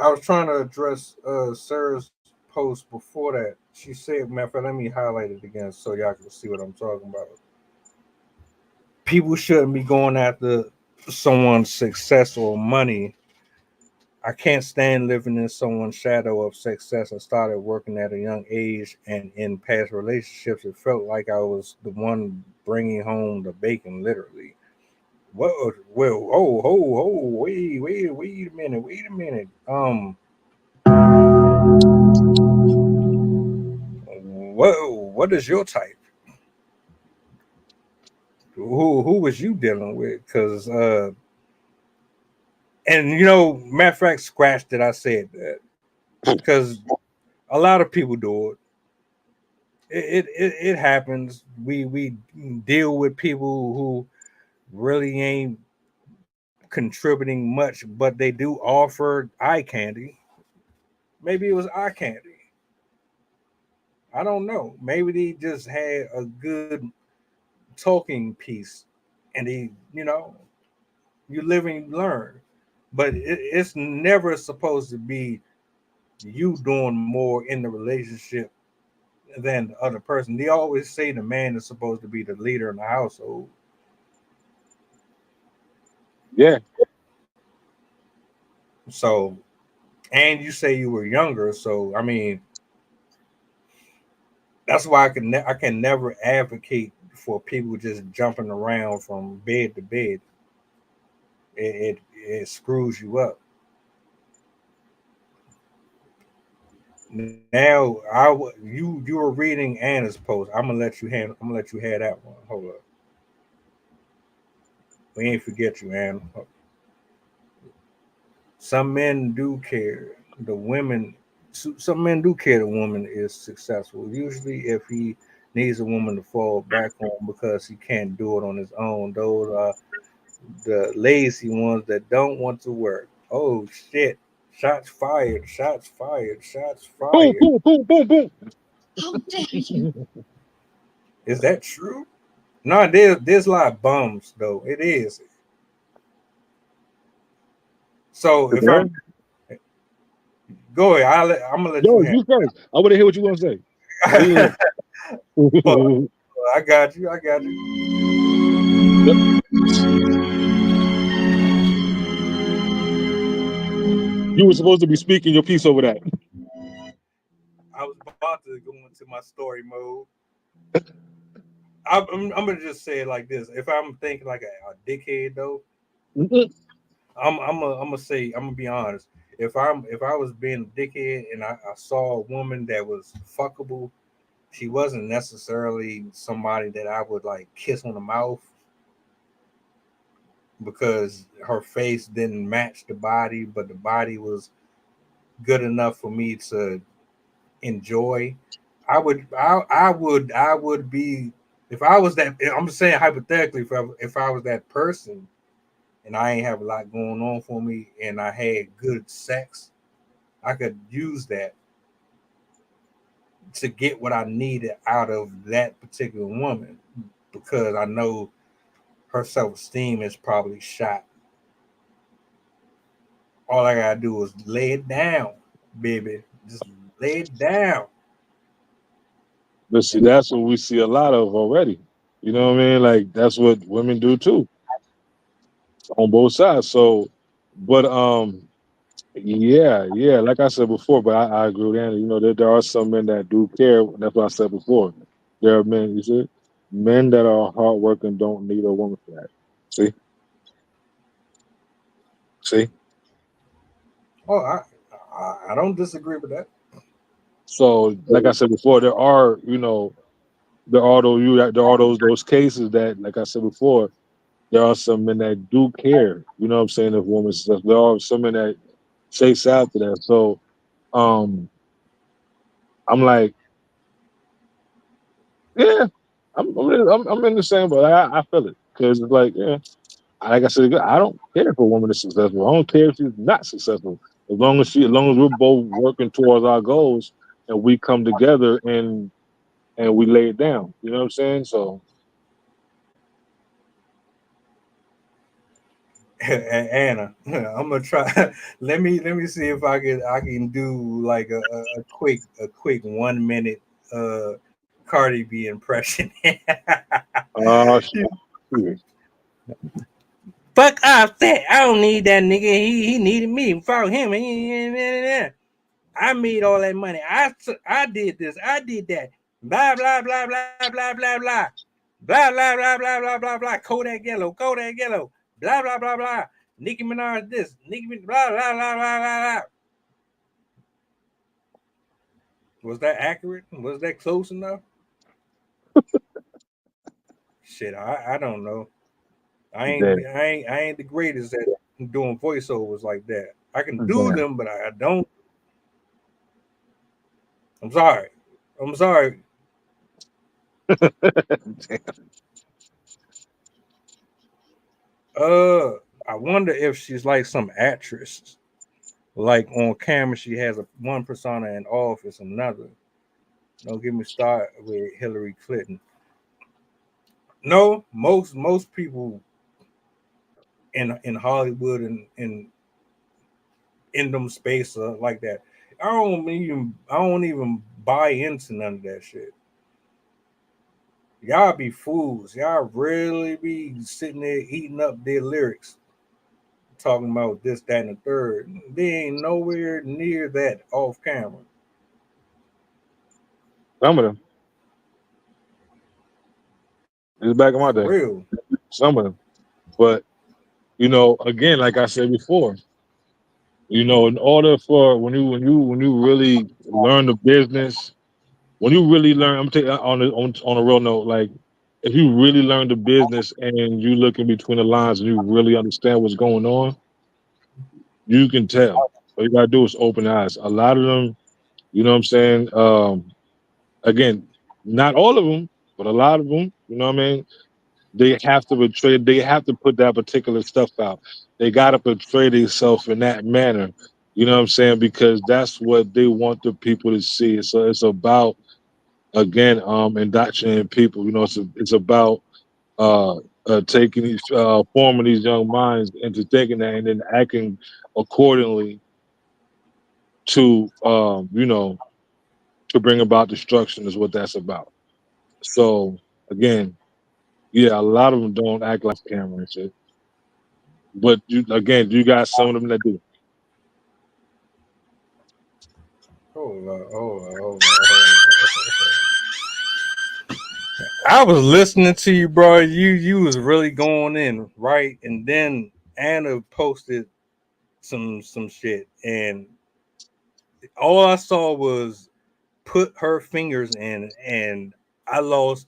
I was trying to address Sarah's post before that. She said, "Matter of fact, let me highlight it again so y'all can see what I'm talking about." People shouldn't be going after someone's success or money. I can't stand living in someone's shadow of success. I started working at a young age, and in past relationships, it felt like I was the one bringing home the bacon, literally. Well, wait a minute, wait a minute. What is your type? Who was you dealing with? Because and matter of fact, scratch that I said that because a lot of people do it. It happens. We deal with people who really ain't contributing much, but they do offer eye candy. Maybe it was eye candy. I don't know. Maybe they just had a good talking piece, and you live and you learn. But it's never supposed to be you doing more in the relationship than the other person. They always say the man is supposed to be the leader in the household. Yeah, So, and you say you were younger, so I mean, that's why I can never advocate for people just jumping around from bed to bed. It screws you up. Now you were reading Anna's post. I'm gonna let you have that one. Hold up. We ain't forget you, Anna. Some men do care. Some men do care the woman is successful. Usually, if he needs a woman to fall back on because he can't do it on his own, those are the lazy ones that don't want to work. Oh shit! Shots fired! Shots fired! Shots boom, fired! boom, boom, boom, boom. How dare you? Is that true? No, there's a lot of bums though. It is. So if I'm Okay. go ahead, I'm gonna let you No, have. you first. I want to hear what you want to say. Fuck, You I got you. I got you. were supposed to be speaking your piece over that. I was about to go into my story mode. I'm gonna just say it like this. If I'm thinking like a dickhead though, I'm gonna say I'm gonna be honest. If I was being a dickhead and I saw a woman that was fuckable, she wasn't necessarily somebody that I would like kiss on the mouth because her face didn't match the body, but the body was good enough for me to enjoy. I would be if I was that. I'm saying hypothetically, if I was that person and I ain't have a lot going on for me and I had good sex, I could use that to get what I needed out of that particular woman because I know her self esteem is probably shot. All I gotta do is lay it down. baby. Just lay it down. But see, that's what we see a lot of already. You know what I mean? Like that's what women do too on both sides. So, but yeah. Like I said before, but I agree with Andy. You know, there are some men that do care. That's what I said before. There are men. You see, men that are hardworking don't need a woman for that. See, see. Oh, I don't disagree with that. So, like I said before, there are there are those cases that, like I said before, there are some men that do care. You know what I'm saying? If women's stuff, there are some men that chase after that. So, um, I'm like, yeah, I'm in the same, but I feel it because it's like, yeah, like I said, I don't care if a woman is successful. I don't care if she's not successful. As long as we're both working towards our goals and we come together and we lay it down. You know what I'm saying? So, Anna, I'm gonna try. Let me see if I can do like a quick 1 minute uh Cardi B impression. uh, shit. Fuck off that. I don't need that nigga. He needed me. Fuck him. I made all that money. I did this. I did that. Blah blah blah blah blah blah blah. Blah blah blah blah blah blah blah. Kodak yellow. Kodak yellow. Blah blah blah blah. Nicki Minaj this. Nicki Minaj blah blah blah blah blah blah. Was that accurate? Was that close enough? Shit, I don't know. Damn, I ain't the greatest at doing voiceovers like that. I can do damn. them, but I don't. I'm sorry. I'm sorry. Uh, I wonder if she's like some actress. Like on camera, she has one persona in office, another. Don't get me started with Hillary Clinton. No, most people in Hollywood and in them space like that. I don't even buy into none of that shit. Y'all be fools. Y'all really be sitting there eating up their lyrics, talking about this, that, and the third. They ain't nowhere near that off camera. Some of them. It's back in my For day. real. Some of them. But again, like I said before, in order for when you really learn the business, when you really learn, I'm taking on a real note, like if you really learn the business and you look in between the lines and you really understand what's going on, you can tell. All you gotta do is open eyes. A lot of them, you know what I'm saying? Again, not all of them, but a lot of them, you know what I mean? They have to put that particular stuff out. They gotta portray themselves in that manner. You know what I'm saying? Because that's what they want the people to see. So it's about, again, indoctrinating people. It's about uh, taking these forming these young minds into thinking that and then acting accordingly to to bring about destruction is what that's about. So again, yeah, a lot of them don't act like camera and shit. But you got some of them that do. Hold on, hold on, hold on, hold on. I was listening to you, bro. You was really going in, right? And then Anna posted some shit, and all I saw was put her fingers in, and I lost,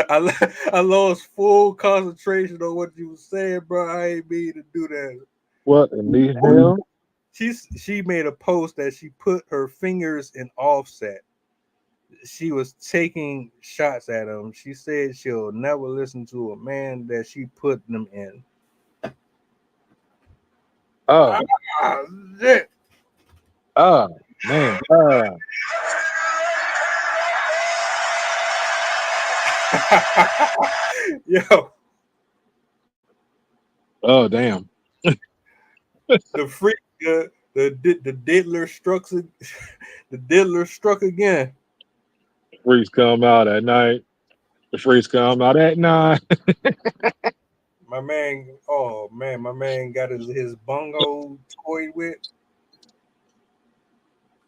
I lost full concentration on what you was saying, bro. I ain't mean to do that. What in the hell? She made a post that she put her fingers in Offset. She was taking shots at him. She said she'll never listen to a man that she put them in. Ah, Oh, shit. man. Yo, Oh, damn. the freak, The diddler struck the diddler struck again. Freaks come out at night. The freaks come out at night. My man, oh man, my man got his bongo toy with.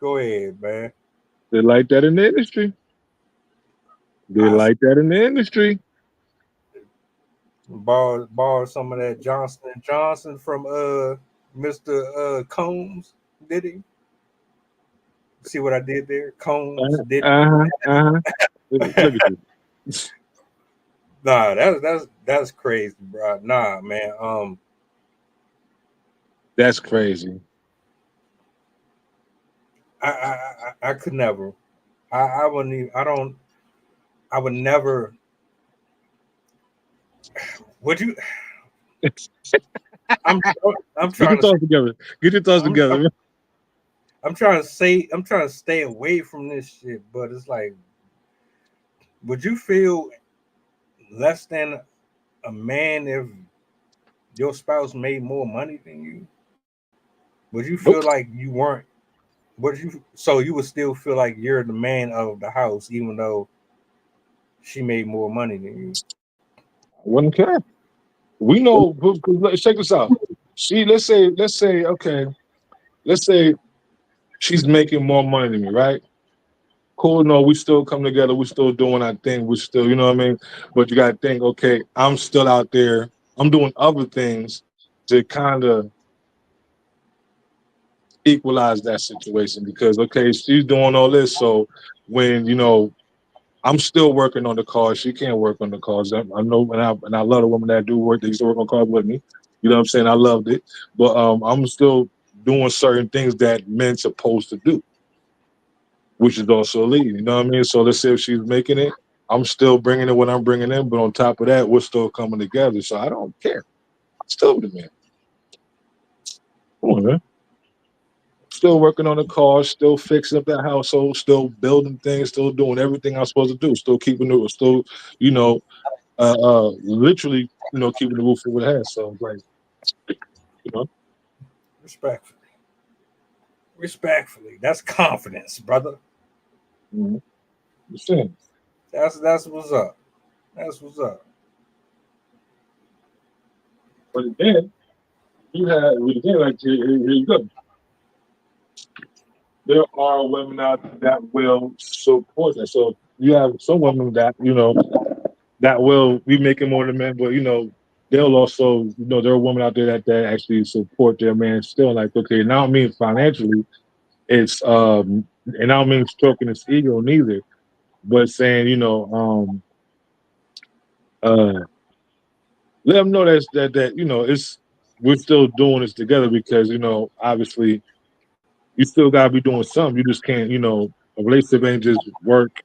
Go ahead, man. They like that in the industry. They I like that in the industry. borrowed some of that Johnson and Johnson from Mr. Combs. Did he? See what I did there? Combs did. Uh-huh. Uh-huh. Look at you. Nah, that's crazy, bro. Nah, man. That's crazy. I could never. I wouldn't even. I don't. I would never. Would you? I'm. I'm Get your trying to. thoughts together. Get your thoughts I'm, I'm. together. I'm trying to say. I'm trying to stay away from this shit. But it's like, would you feel less than a man if your spouse made more money than you? Would you feel Nope. like you weren't? Would you? So you would still feel like you're the man of the house, even though she made more money than you. I wouldn't care. We know. Check this out. See, okay, let's say she's making more money than me, right? Cool, no, we still come together, we still doing our thing, we still, you know what I mean? But you gotta think, okay, I'm still out there, I'm doing other things to kind of equalize that situation because okay, she's doing all this, so when I'm still working on the cars, she can't work on the cars. I know, and I love the women that do work. They used to work on cars with me. You know what I'm saying? I loved it, but I'm still doing certain things that men supposed to do, which is also a lead. You know what I mean? So let's say if she's making it, I'm still bringing in what I'm bringing in, but on top of that, we're still coming together. So I don't care. Still the man. Come on, man. Still working on the car, still fixing up that household, still building things, still doing everything I'm supposed to do, still keeping it, still, you know, literally, keeping the roof over the head. So like, you know, Respectfully, respectfully, that's confidence, brother. mm-hmm. The same. That's what's up. That's what's up. But again, like here you go. There are women out there that will support that. So you have some women that that will be making more than men, but they'll also there are women out there that actually support their man still. Like okay, now I mean financially, it's and I don't mean stroking his ego neither, but saying uh let them know that it's we're still doing this together because obviously you still gotta be doing something. You just can't a relationship ain't just work.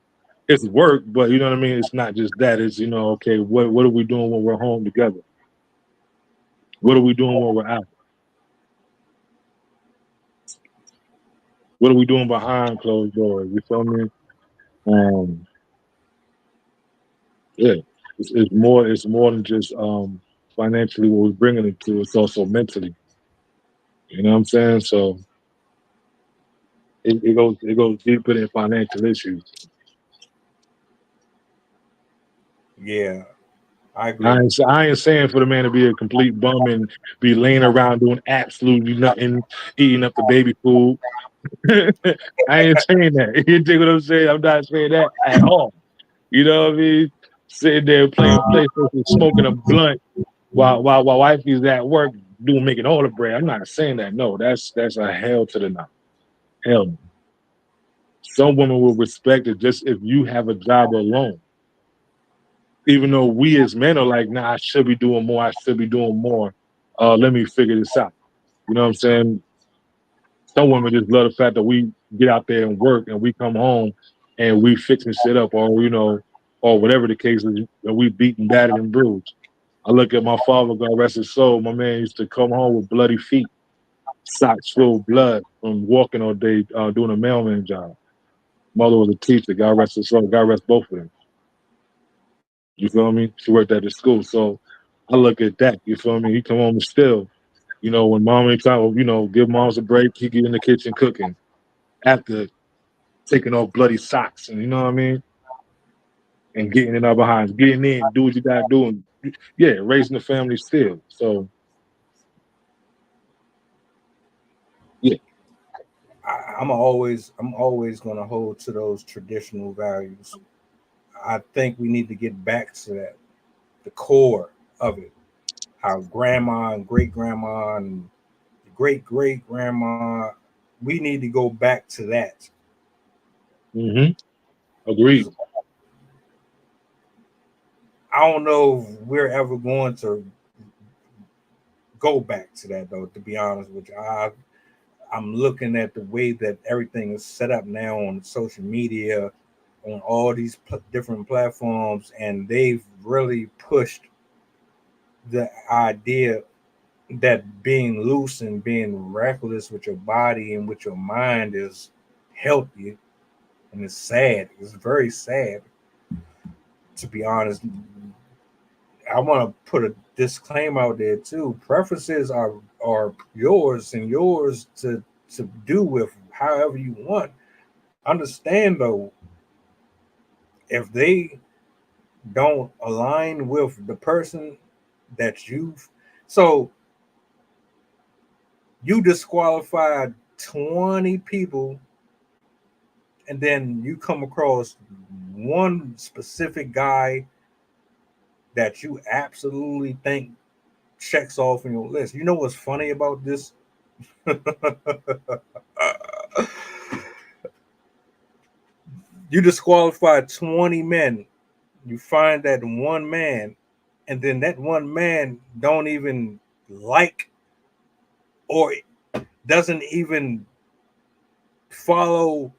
It's work, but you know what I mean. It's not just that. It's okay. What are we doing when we're home together? What are we doing when we're out? What are we doing behind closed doors? You feel me? Um, yeah, it's more than just financially what we're bringing it to. It's also mentally. You know what I'm saying? So it goes deeper than financial issues. Yeah, I I agree. ain't, I ain't saying for the man to be a complete bum and be laying around doing absolutely nothing, eating up the baby food. I ain't saying that. You dig what I'm saying? I'm not saying that at all. You know what I mean? Sitting there playing PlayStation, smoking a blunt while wifey's at work doing making all the bread. I'm not saying that. No, that's a hell to the no. Hell no. Some women will respect it just if you have a job alone. Even though we as men are like, nah, I should be doing more. I should be doing more. Let me figure this out. You know what I'm saying? Some women just love the fact that we get out there and work and we come home and we fixing shit up or whatever the case is, and we beaten, battered, and bruised. I look at my father, God rest his soul. My man used to come home with bloody feet, socks full of blood from walking all day doing a mailman job. Mother was a teacher, God rest his soul. God rest both of them. You feel me? She worked at the school. So I look at that, you feel me? He come home still. You know, when mom ain't trying to, give moms a break, he get in the kitchen cooking after taking off bloody socks, and you know what I mean, and getting in our behinds, getting in, do what you gotta do, and yeah, raising the family still. So yeah, I'm always going to hold to those traditional values. I think we need to get back to that, the core of it. How grandma and great grandma and great great grandma, we need to go back to that. agreed. I don't know if we're ever going to go back to that though. To be honest with you, I'm looking at the way that everything is set up now on social media, on all these different platforms, and they've really pushed the idea that being loose and being reckless with your body and with your mind is healthy, and it's sad. It's very sad, to be honest. I want to put a disclaimer out there too. Preferences are yours and yours to do with however you want. Understand though, if they don't align with the person that so you disqualified 20 people, and then you come across one specific guy that you absolutely think checks off on your list. You know what's funny about this? You disqualify 20 men. You find that one man, and then that one man don't even like or doesn't even follow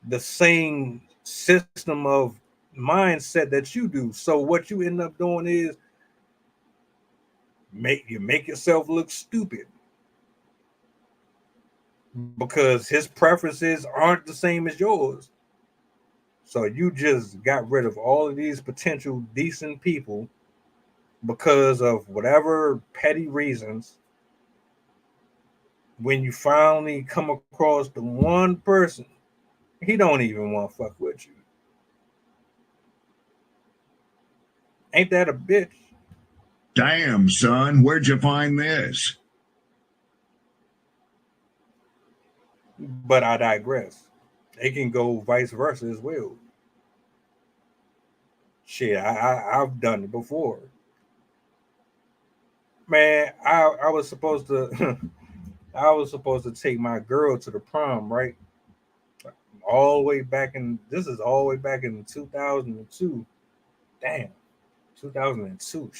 the same system of mindset that you do. So what you end up doing is make yourself look stupid because his preferences aren't the same as yours. So you just got rid of all of these potential decent people because of whatever petty reasons. When you finally come across the one person, he don't even want to fuck with you. Ain't that a bitch? Damn, son, where'd you find this? But I digress. It can go vice versa as well. Shit, I've done it before. Man, I was supposed to I was supposed to take my girl to the prom, right? All the way back in this is all the way back in 2002. Damn, 2002.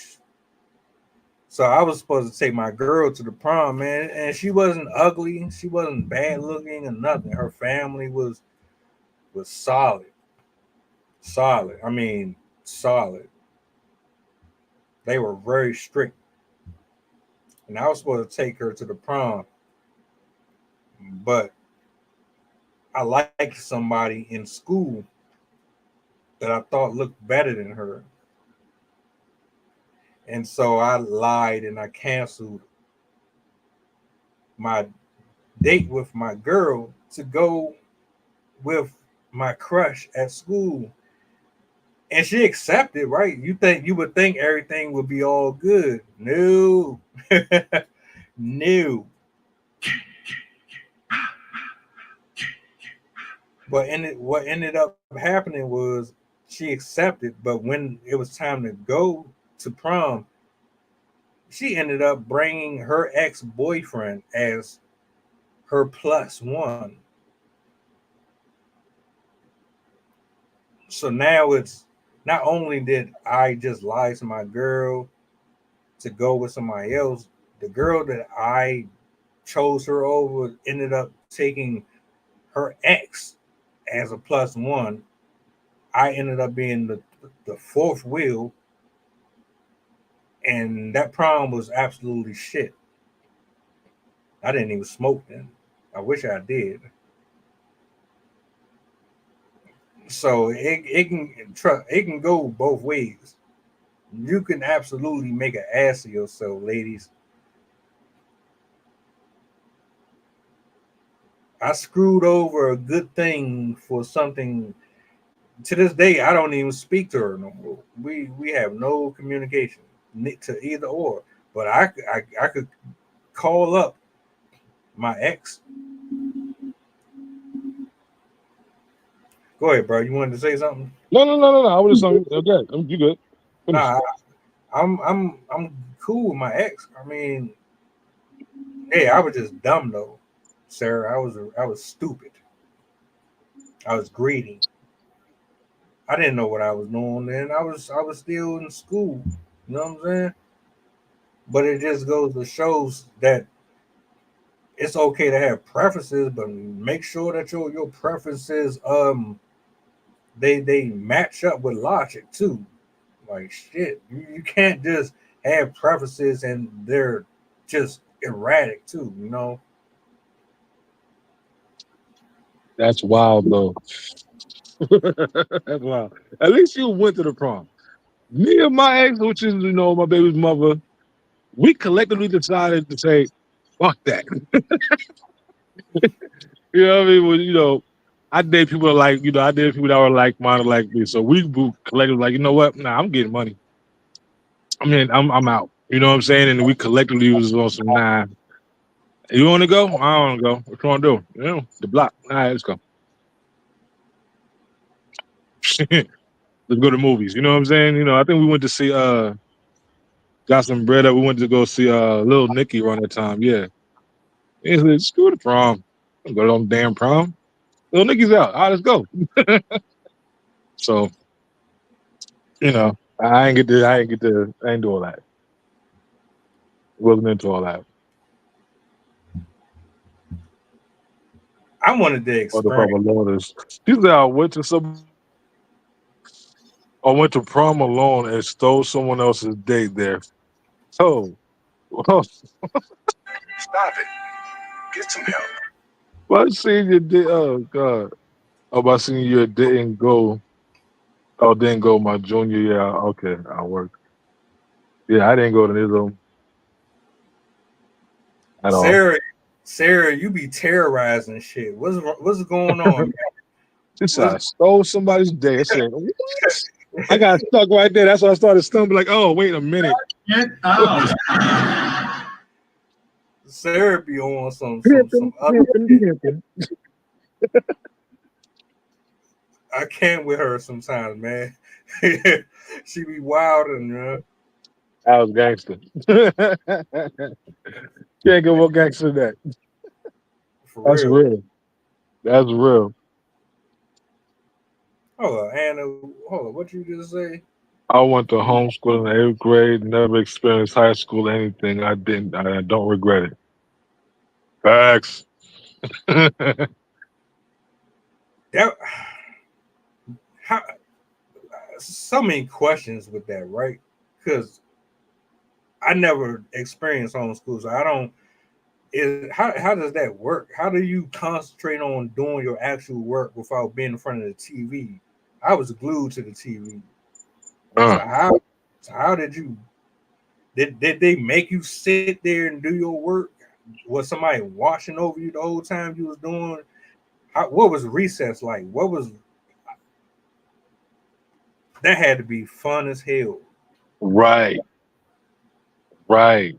So I was supposed to take my girl to the prom, man, and she wasn't ugly, she wasn't bad looking or nothing. Her family was solid. Solid. I mean, solid. They were very strict. And I was supposed to take her to the prom, but I liked somebody in school that I thought looked better than her. And so I lied and I canceled my date with my girl to go with my crush at school. And she accepted, right? You would think everything would be all good. No. No. But what ended up happening was she accepted, but when it was time to go to prom, she ended up bringing her ex-boyfriend as her plus one. So now it's not only did I just lie to my girl to go with somebody else, the girl that I chose her over ended up taking her ex as a plus one. I ended up being the fourth wheel, and that prom was absolutely shit. I didn't even smoke then. I wish I did. So it can go both ways. You can absolutely make an ass of yourself, ladies. I screwed over a good thing for something. To this day, I don't even speak to her no more. We have no communication to either or. But I could call up my ex. Go ahead, bro. You wanted to say something? No. I was just okay. You good? Finish. Nah, I'm cool with my ex. I mean, hey, I was just dumb though, Sarah. I was stupid. I was greedy. I didn't know what I was doing, and I was still in school. You know what I'm saying? But it just goes to shows that it's okay to have preferences, but make sure that your preferences they match up with logic too. Like shit, you can't just have preferences and they're just erratic too. You know? That's wild though. That's wild. At least you went to the prom. Me and my ex, which is my baby's mother, we collectively decided to say, "Fuck that." You know what I mean? Well, I date people I date people that were like minded like me. So we collectively like, you know what? Nah, I'm getting money. I mean, I'm out. You know what I'm saying? And we collectively was on some nah. You want to go? I don't want to go. What you want to do? The block. All right, let's go. Let's go to movies. You know what I'm saying? I think we went to see got some bread up. We went to go see Little Nicky around that time. Yeah. He said, screw the prom. Don't go to them damn prom. Little Nicky's out. All right, let's go. So, I ain't do all that. Wasn't into all that. I wanted to Or the experience. Papa Lotus. He said I went to prom alone and stole someone else's date there. So, Stop it. Get some help. well, senior did. Oh God. Oh, my senior year didn't go. Oh, didn't go my junior year. Okay, I worked. Yeah, I didn't go to this at all. Sarah, Sarah, you be terrorizing shit. What's going on? She said I What's, stole somebody's date. I said, what? I got stuck right there. That's why I started stumbling. Like, oh, wait a minute. Get out. Sarah be on some other shit. I can't with her sometimes, man. She be wild and I was gangster. Can't go more gangster than that. for That's real. real. That's real. Hold on, Anna. Hold on. What you just say? I went to homeschool in the 8th grade. Never experienced high school anything. I didn't. I don't regret it. Facts. That how so many questions with that, right? Because I never experienced homeschool, so I don't. How does that work? How do you concentrate on doing your actual work without being in front of the TV? I was glued to the TV. So uh, how did you did they make you sit there and do your work? Was somebody watching over you the whole time you was doing? What was recess like? What was that? Had to be fun as hell. right. Right.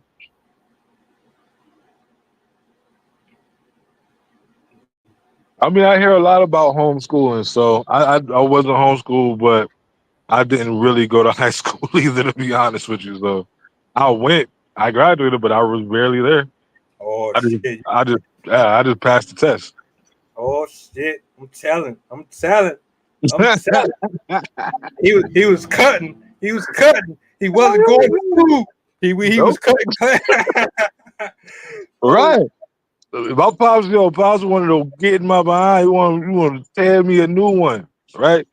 I mean, I hear a lot about homeschooling. So I wasn't homeschooled, but I didn't really go to high school either, to be honest with you. So I went. I graduated, but I was barely there. Oh I just, shit! I just, yeah, I just passed the test. Oh shit! I'm telling. I'm telling. He was cutting. He was cutting. He wasn't going to school. He was Nope. cutting. Oh, Right. My pops wanted to get in my behind. He wanted to tear me a new one. Right.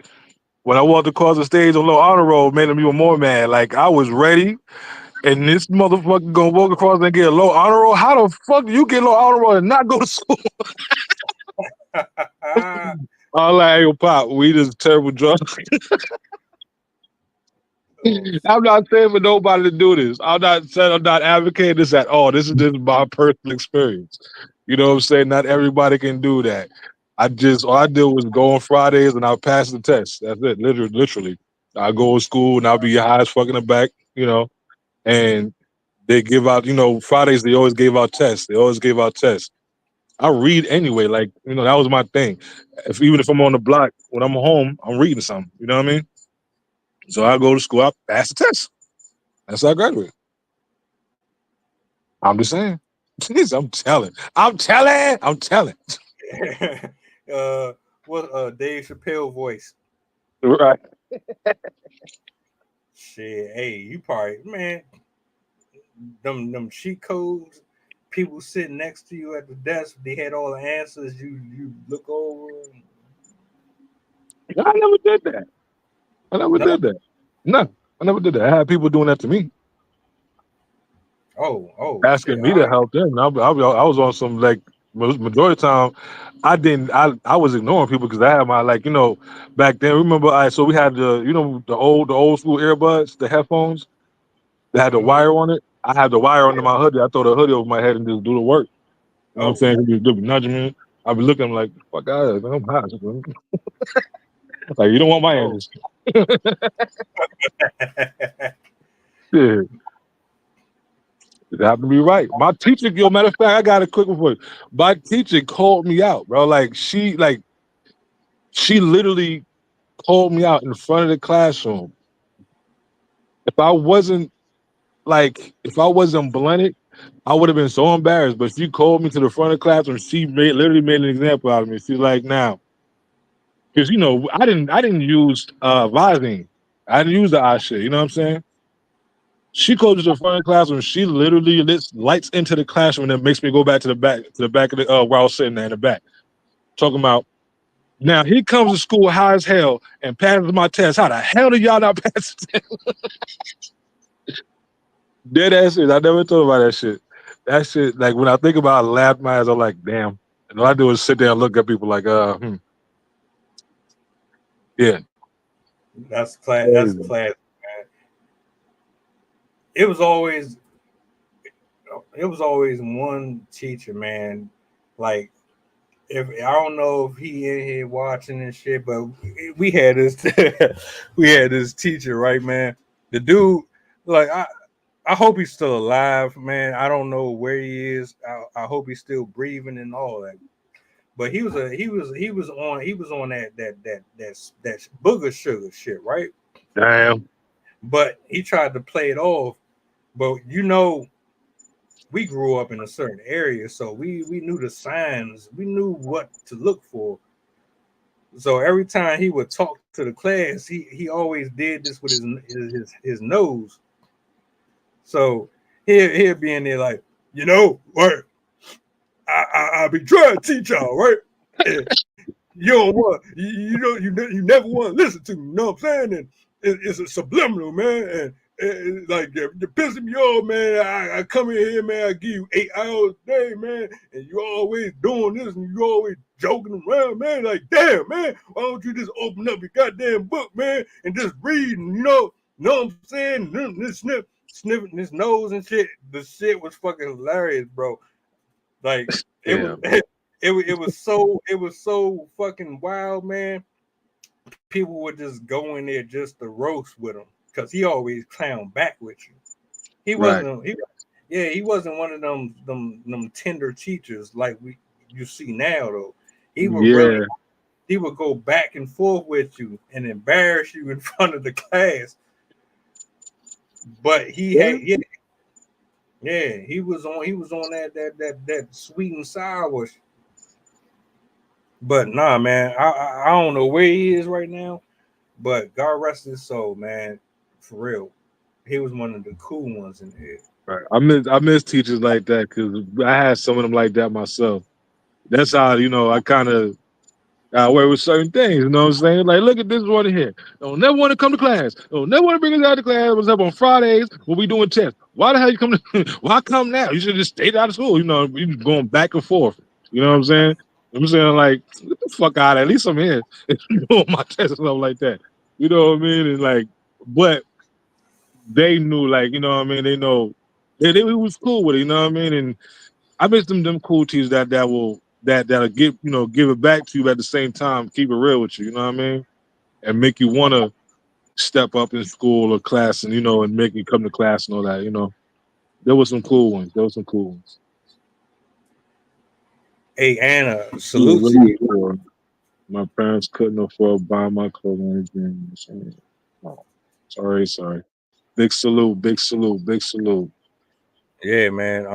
When I walked across the stage on low honor roll, made him even more mad. Like I was ready, and this motherfucker gonna walk across and get a low honor roll. How the fuck do you get low honor roll and not go to school? I'm like, hey, pop, we just terrible drugs. I'm not saying for nobody to do this. I'm not saying I'm not advocating this at all. This is just my personal experience. You know what I'm saying? Not everybody can do that. All I did was go on Fridays and I'll pass the test. That's it. Literally. I go to school and I'll be high as fuck in the back, and they give out, Fridays they always gave out tests. They always gave out tests. I read anyway, like, that was my thing. Even if I'm on the block, when I'm home, I'm reading something. You know what I mean? So I go to school, I pass the test. That's how I graduate. I'm just saying. I'm telling. What Dave Chappelle voice? Right. Shit, hey, you probably, man, them cheat codes, people sitting next to you at the desk, they had all the answers. You look over. I never did that. No? No, I never did that. I had people doing that to me, Oh, shit. asking me to help them. And I was on some, like, majority of the time. I didn't. I was ignoring people because I had my, like, back then. Remember, so we had the old school earbuds, the headphones that had the Mhm. wire on it. I had the wire under Yeah. my hoodie. I throw the hoodie over my head and just do the work. You know what I'm Oh, saying? They be nudging me. I be looking like, fuck out of here, man. I'm hot. Like, you don't want my oh. answers. Yeah. You have to be right. My teacher, matter of fact, I got a quick one for you. My teacher called me out, bro. She literally called me out in front of the classroom. If I wasn't blunted, I would have been so embarrassed. But she called me to the front of the classroom. She literally made an example out of me. She's like, now, because I didn't use Visine. I didn't use the eye shit. You know what I'm saying? She goes to the front of the classroom. She literally lights into the classroom and then makes me go back to the back of the where I was sitting there in the back. Talking about, now he comes to school high as hell and passes my test. How the hell do y'all not pass the test? Dead ass shit. I never thought about that shit. That shit, like, when I think about it, I laugh my ass. I'm like, damn. And all I do is sit there and look at people like, yeah. That's class. That's class, man. It was always one teacher, man. Like, if I don't know if he in here watching and shit, but we had this we had this teacher, right, man. The dude, like, I hope he's still alive, man. I don't know where he is. I hope he's still breathing and all that. But he was on that booger sugar shit, right? Damn. But he tried to play it off. But we grew up in a certain area, so we knew the signs, we knew what to look for. So every time he would talk to the class, he always did this with his nose. So he'll be in there like, right? I be trying to teach y'all, right? And you don't want you never want to listen to me. You know what I'm saying? And it's a subliminal, man. And like, you're pissing me off, man. I come in here, man. I give you 8 hours a day, man, and you always doing this and you always joking around, man. Like, damn, man, why don't you just open up your goddamn book, man, and just read? And know what I'm saying? This sniffing his nose and shit. The shit was fucking hilarious, bro. Like, it was. Damn. It was so fucking wild, man. People would just go in there just to roast with him because he always clown back with you. He Right. wasn't. He wasn't one of them tender teachers like you see now though. He would Yeah. he would go back and forth with you and embarrass you in front of the class. But he was on that sweet and sour. But nah, man, I don't know where he is right now, but God rest his soul, man. For real, he was one of the cool ones in here. Right. I miss teachers like that because I had some of them like that myself. That's how I kind of work with certain things. You know what I'm saying? Like, look at this one here. Don't never want to come to class. Don't never want to bring us out to class. What's up on Fridays when we doing tests? Why the hell you come to? Why come now? You should just stay out of school. You going back and forth. You know what I'm saying? I'm saying, like, get the fuck out. At least I'm here doing my tests and stuff like that. You know what I mean? And like, but they knew, like, you know what I mean? They know. They was cool with it. You know what I mean? And I miss them cool teachers that'll give it back to you at the same time, keep it real with you. You know what I mean? And make you want to step up in school or class, and and make you come to class and all that. There was some cool ones. There was some cool ones. Hey, Anna, We were salute to really you. poor. My parents couldn't afford buying my clothes or anything. Oh, sorry. Big salute, big salute, big salute. Yeah, man.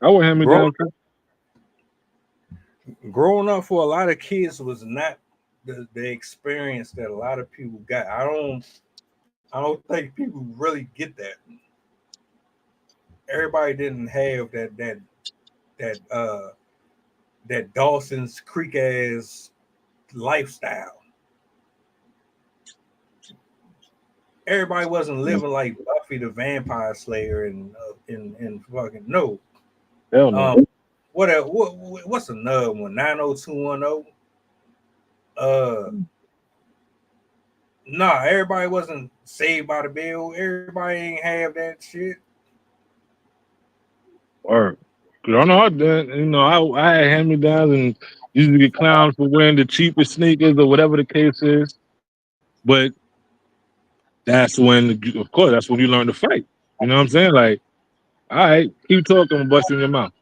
I would hand me Grow, down. growing up for a lot of kids was not the experience that a lot of people got. I don't think people really get that. Everybody didn't have that that Dawson's Creek ass lifestyle. Everybody wasn't living like Buffy the Vampire Slayer and fucking no. Hell no. Um, what's another one? 90210. Nah, everybody wasn't saved by the bell. Everybody ain't have that shit. Or, cause I know I had hand me downs and used to get clowned for wearing the cheapest sneakers or whatever the case is. But of course, that's when you learn to fight. You know what I'm saying? Like, all right, keep talking, I'm busting your mouth.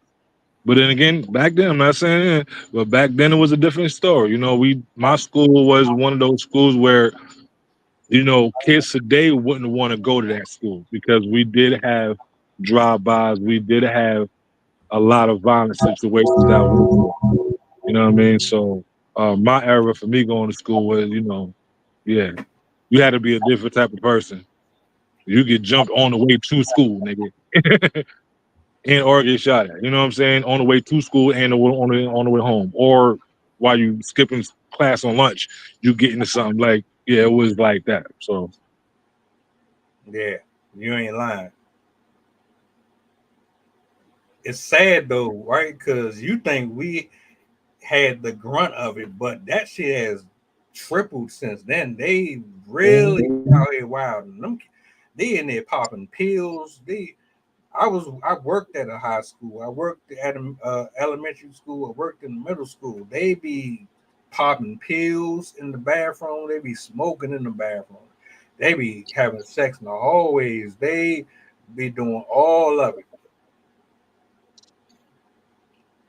But then again, back then, I'm not saying that, but back then it was a different story. My school was one of those schools where, kids today wouldn't want to go to that school because we did have drive-bys, we did have a lot of violent situations that went there. You know what I mean? So my era for me going to school was, yeah, you had to be a different type of person. You get jumped on the way to school, nigga. And or get shot at. You know what I'm saying? On the way to school and on the way home. Or while you skipping class on lunch, you get into something like, yeah, it was like that. So Yeah, you ain't lying. It's sad though, right? Because you think we had the grunt of it, but that shit has tripled since then. They really out here wild. They in there popping pills. I worked at a high school. I worked at an elementary school. I worked in middle school. They be popping pills in the bathroom. They be smoking in the bathroom. They be having sex in the hallways. They be doing all of it.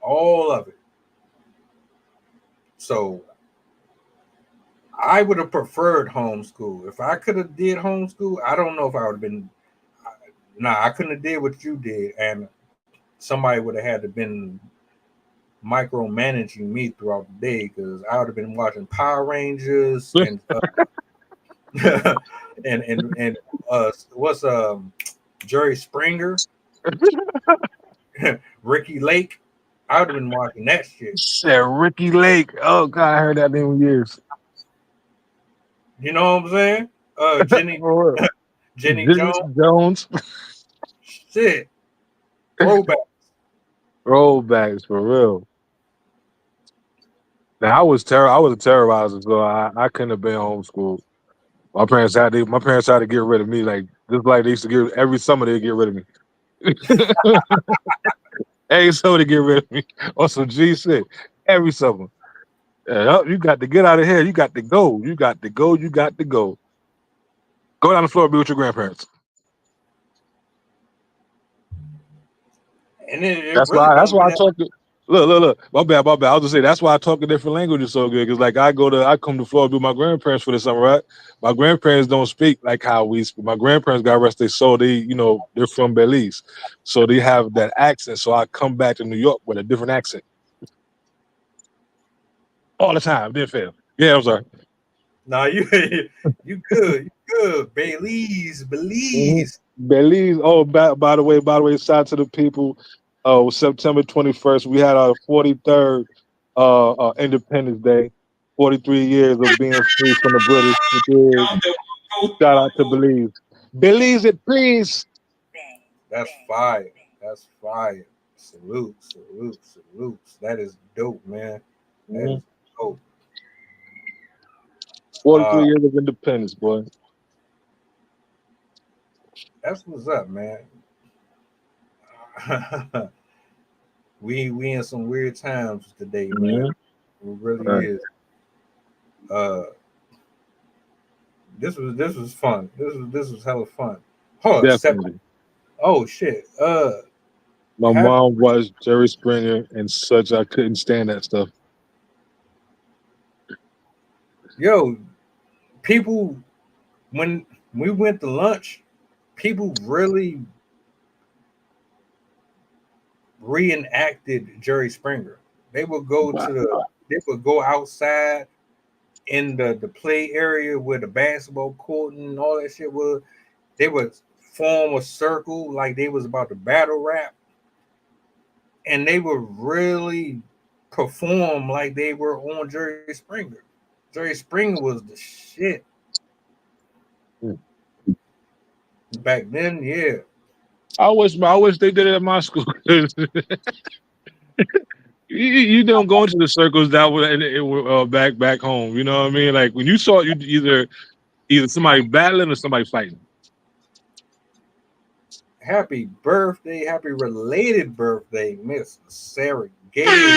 All of it. So I would have preferred homeschool. If I could have did homeschool, I don't know if I would have been. Nah, I couldn't have did what you did, and somebody would have had to been micromanaging me throughout the day because I would have been watching Power Rangers and and what's Jerry Springer, Ricky Lake. I would have been watching that shit. said Ricky Lake. Oh God, I heard that name in years. You know what I'm saying? Jenny For real. Jenny Dennis Jones. Jones. Shit. Throwback. Rollbacks for real. Now I was a terrorizer, so I couldn't have been homeschooled. My parents had to get rid of me, like just like they used to get every summer they get rid of me. Every summer they get rid of me on some G shit. Every summer. Yeah, oh, you got to get out of here. You got to go. You got to go. You got to go. Go down the floor and be with your grandparents. And it That's really why. That's don't be why I that. talk. Look. My bad. My bad. I was just say that's why I talk a different languages so good. Because like I come to Florida with my grandparents for the summer, right? My grandparents don't speak like how we speak. My grandparents got rest their soul. They're from Belize, so they have that accent. So I come back to New York with a different accent all the time. Didn't fail. Yeah, I'm sorry. Nah, you you good. You good. Belize. Belize. Oh, by the way, shout out to the people. September 21st, we had our 43rd Independence Day. 43 years of being free from the British. We did. Shout out to Belize. Belize it, please. That's fire. That's fire. Salute. That is dope, man. That Mhm. is dope. 43 Uh, years of independence, boy. that's what's up, man. we in some weird times today, man. Yeah. It really Right. is. Uh, this was fun. This was hella fun. Oh, Definitely. oh shit. My Have mom watched Jerry Springer and such. I couldn't stand that stuff. yo people when we went to lunch, people really reenacted Jerry Springer. They would go Wow. to they would go outside in the play area where the basketball court and all that shit was. They would form a circle like they was about to battle rap, and they would really perform like they were on Jerry Springer. Jerry Springer was the shit Hmm. back then. Yeah, I wish they did it at my school. You don't go into the circles that were back home. You know what I mean? Like when you saw you either somebody battling or somebody fighting. happy birthday, happy related birthday, Miss Sarah Gay.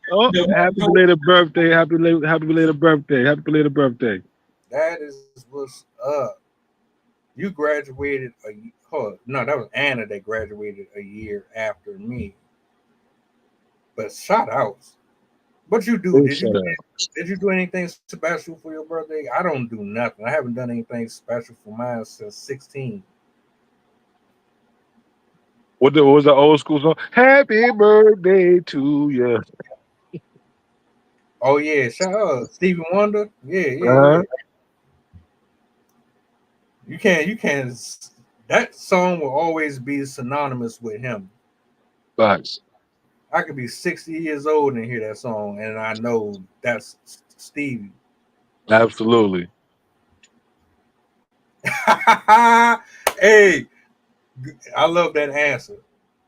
Well, happy belated birthday, happy belated birthday, happy belated birthday. That is what's up. You graduated no, that was Anna that graduated a year after me. But shout outs. What you do? Oh, shut up. Did you do anything special for your birthday? I don't do nothing. I haven't done anything special for mine since 16. What was the old school song? Happy birthday to you. Oh yeah, shout out Stevie Wonder. Yeah, yeah, Uh-huh. yeah. You can't. That song will always be synonymous with him. Facts. I could be 60 years old and hear that song, and I know that's Stevie. Absolutely. Hey, I love that answer.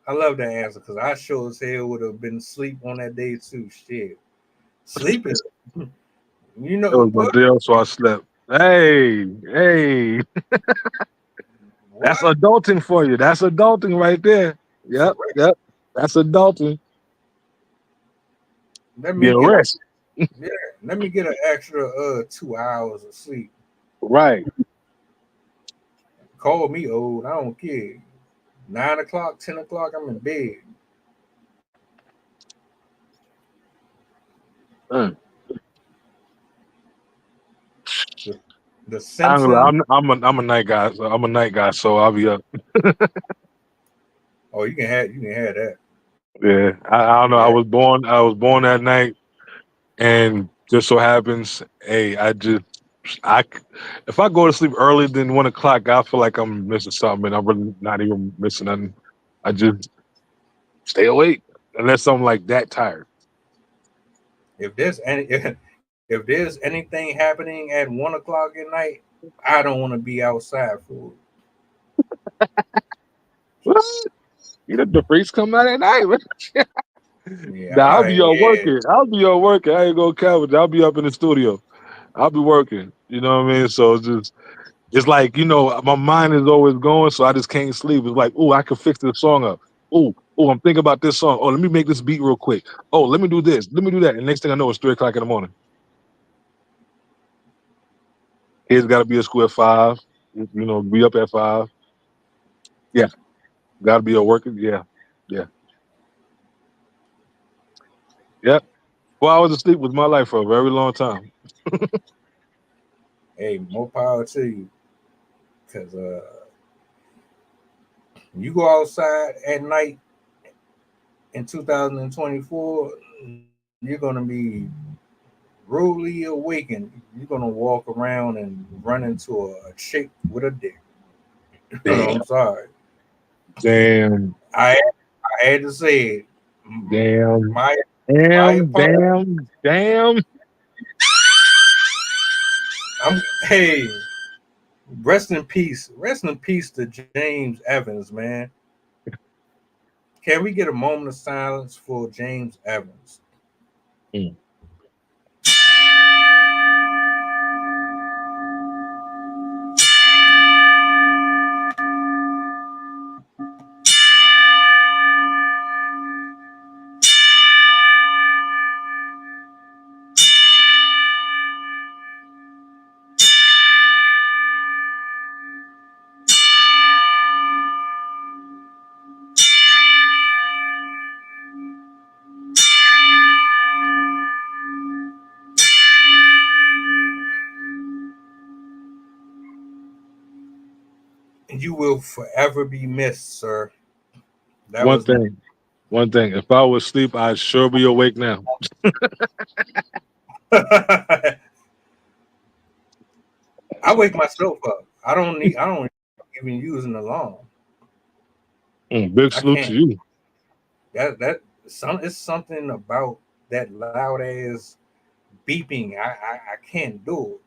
I love that answer because I sure as hell would have been asleep on that day too. Shit, sleep is, you It know was my what? deal, so I slept. Hey, that's What? adulting for you. That's adulting right there. For Yep, real? yep. That's adulting. Let me Get get rest. yeah. Let me get an extra 2 hours of sleep. Right. Call me old. I don't care. 9 o'clock, 10 o'clock. I'm in bed. Mm. The, the I'm, Simpsons. I'm a night guy. So I'm a night guy, so I'll be up. Oh, you can have that. Yeah. I don't know. Yeah. I was born that night, and just so happens, hey, I if I go to sleep earlier than 1 o'clock, I feel like I'm missing something, and I'm really not even missing nothing. I just stay awake unless I'm like that tired. If there's any if there's anything happening at 1 o'clock at night, I don't want to be outside for What? You know the freaks come out at night. it. Yeah, Nah, I'll I be up yeah. working. I'll be up working. I ain't gonna count it. I'll be up in the studio. I'll be working. You know what I mean? So it's like, my mind is always going, so I just can't sleep. It's like, oh, I can fix this song up. Oh, I'm thinking about this song. Oh, let me make this beat real quick. Oh, let me do this. Let me do that. And next thing I know, it's 3 o'clock in the morning. Kids got to be at school at 5. Be up at 5. Yeah, got to be at work. Yeah, yeah, yeah. 4 hours of sleep was my life for a very long time. Hey, more power to you. Cause you go outside at night in 2024, you're gonna be rudely awakened. You're gonna walk around and run into a chick with a dick. Damn, I'm sorry. damn, I I had to say it. damn, My my damn, apologies. damn, damn. Hey, rest in peace. Rest in peace to James Evans, man. Can we get a moment of silence for James Evans? Mm. You will forever be missed, sir. That One was thing, one thing. If I was asleep, I'd sure be awake now. I wake myself up. I don't even use an alarm. Big I salute to can't. you. It's something about that loud ass beeping. I can't do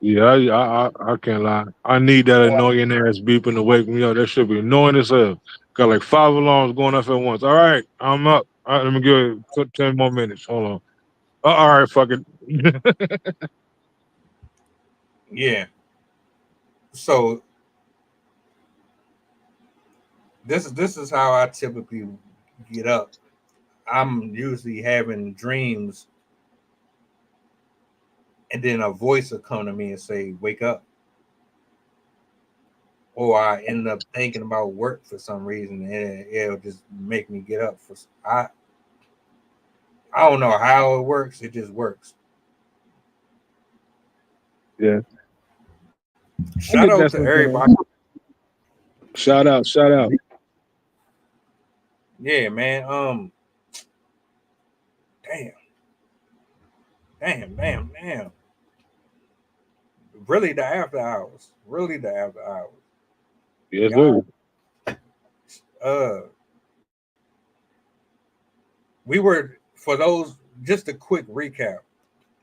Yeah, I can't lie. I need that annoying ass beeping to wake me up. That should be annoying as hell. Got like 5 alarms going off at once. All right, I'm up. All right, let me give it 10 more minutes. Hold on. All right, fuck it. it. Yeah. So this is how I typically get up. I'm usually having dreams, and then a voice will come to me and say, "Wake up," or I end up thinking about work for some reason, and it'll just make me get up. I don't know how it works. It just works. Yeah, I Shout get out that to sometimes. everybody. Shout out, shout out. Yeah, man. Damn, damn. Really, the after hours. Really, the after hours. Yes, sir. Y'all, uh, we were for those. Just a quick recap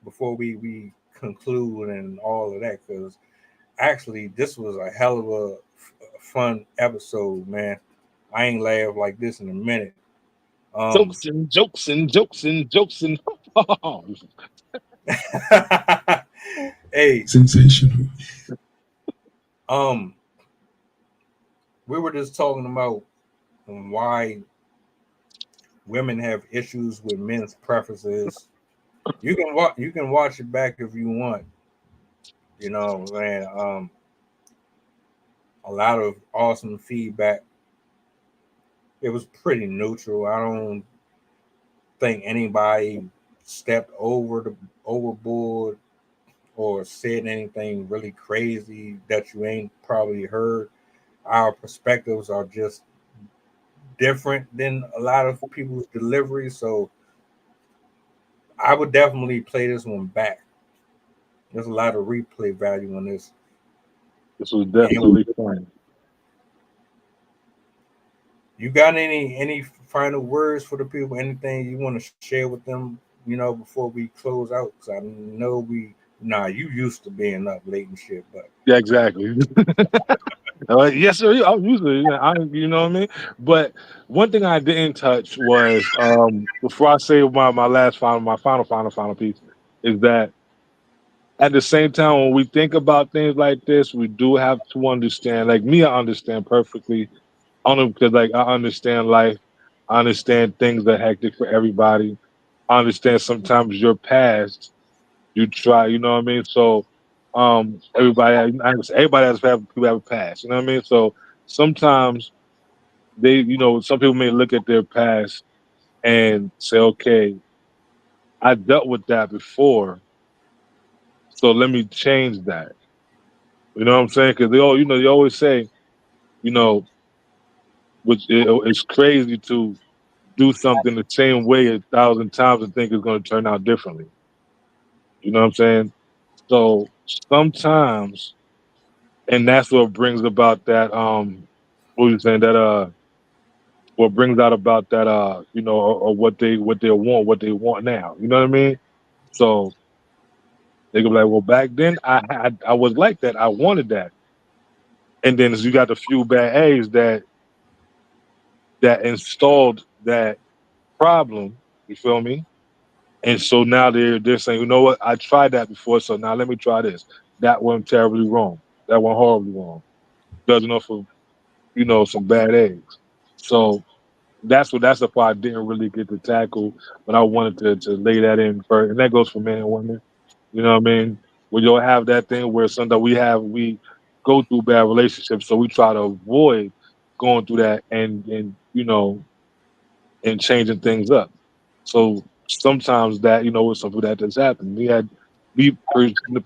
before we conclude and all of that, because actually this was a hell of a fun episode, man. I ain't laughed like this in a minute. Um, Jokes and jokes and jokes and jokes and hey, Sensational. um, we were just talking about why women have issues with men's preferences. You can watch it back if you want. You know, man. A lot of awesome feedback. It was pretty neutral. I don't think anybody stepped overboard or said anything really crazy that you ain't probably heard. Our perspectives are just different than a lot of people's delivery, so I would definitely play this one back. There's a lot of replay value on this. this was And definitely fun. you got any final words for the people? Anything you want to share with them? You know, before we close out, because I know you used to being up late and shit, but Yeah, exactly. Yes, sir. I'm usually, you know what I mean. But one thing I didn't touch was before I say my final piece is that at the same time when we think about things like this, we do have to understand. Like me, I understand perfectly. Only because like I understand life, I understand things are hectic for everybody. I understand sometimes your past, you try, you know what I mean. So everybody has people have a past, you know what I mean. So sometimes some people may look at their past and say, okay, I dealt with that before, so let me change that. You know what I'm saying? Because they always say, you know, it's crazy to do something the same way 1,000 times and think it's going to turn out differently. You know what I'm saying? So sometimes, and that's what brings about that what you saying that what brings out about that or what they want now. You know what I mean? So they go like, well, back then I was like that. I wanted that, and then you got a few bad eggs that installed that problem. You feel me? And so now they're saying, you know what? I tried that before, so now let me try this. That went terribly wrong. That went horribly wrong. Does enough for some bad eggs. So that's the part I didn't really get to tackle, but I wanted to lay that in first, and that goes for men and women. You know what I mean? When you'll have that thing where sometimes we go through bad relationships, so we try to avoid going through that and changing things up. So sometimes that with something that does happen. Me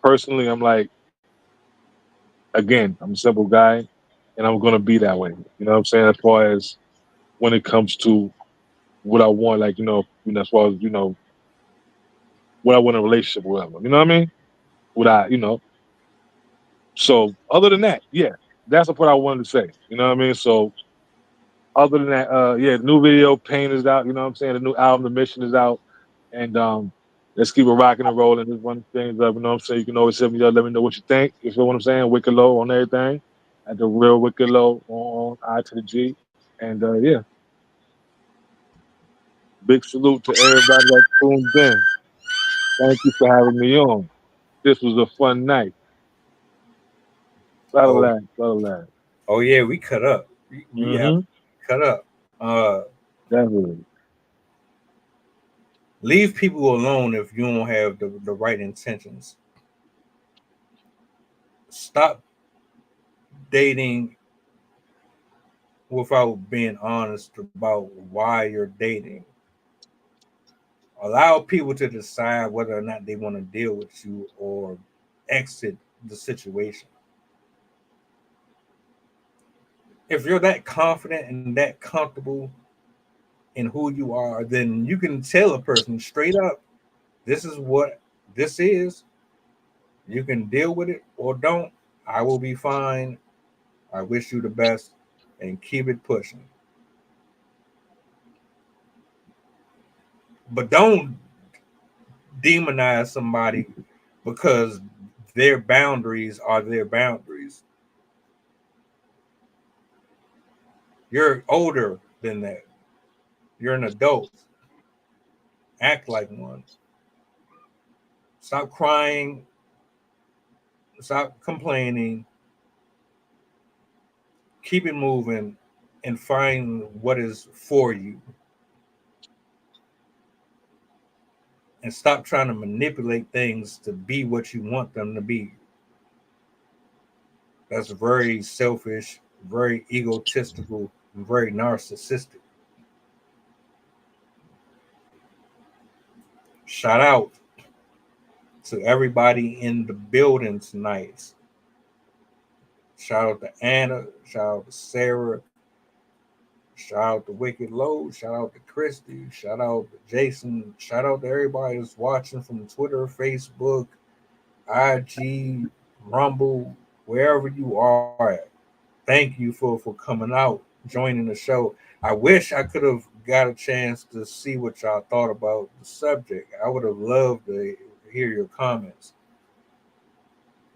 personally, I'm like again, I'm a simple guy, and I'm gonna be that way. You know what I'm saying? As far as when it comes to what I want, like as far as what I want in a relationship with whatever. You know what I mean? What So other than that, yeah, that's what I wanted to say. You know what I mean? So other than that, yeah, the new video, Pain is out. You know what I'm saying? The new album, The Mission is out, and let's keep it rocking and rolling. Just run things up. You know what I'm saying? You can always hit me up. Let me know what you think. You feel what I'm saying? Wicked Low on everything. At the real Wicked Low on I to the G, and yeah, big salute to everybody that tuned in. Thank you for having me on. This was a fun night. Lot of Oh, laughs, lot of laughs. oh yeah, we cut up. We have Mm-hmm. cut up. Uh, Definitely. leave people alone if you don't have the right intentions. Stop dating without being honest about why you're dating. Allow people to decide whether or not they want to deal with you or exit the situation. If you're that confident and that comfortable in who you are, then you can tell a person straight up, this is what this is. You can deal with it or don't. I will be fine. I wish you the best and keep it pushing. But don't demonize somebody because their boundaries are their boundaries. You're older than that. You're an adult. Act like one. Stop crying. Stop complaining. Keep it moving and find what is for you. And stop trying to manipulate things to be what you want them to be. That's very selfish, very egotistical, and very narcissistic. Shout out to everybody in the building tonight. Shout out to Anna. Shout out to Sarah. Shout out to Wicked Low. Shout out to Christy. Shout out to Jason. Shout out to everybody that's watching from Twitter, Facebook, IG, Rumble, wherever you are at. Thank you for coming out, joining the show. I wish I could have got a chance to see what y'all thought about the subject. I would have loved to hear your comments.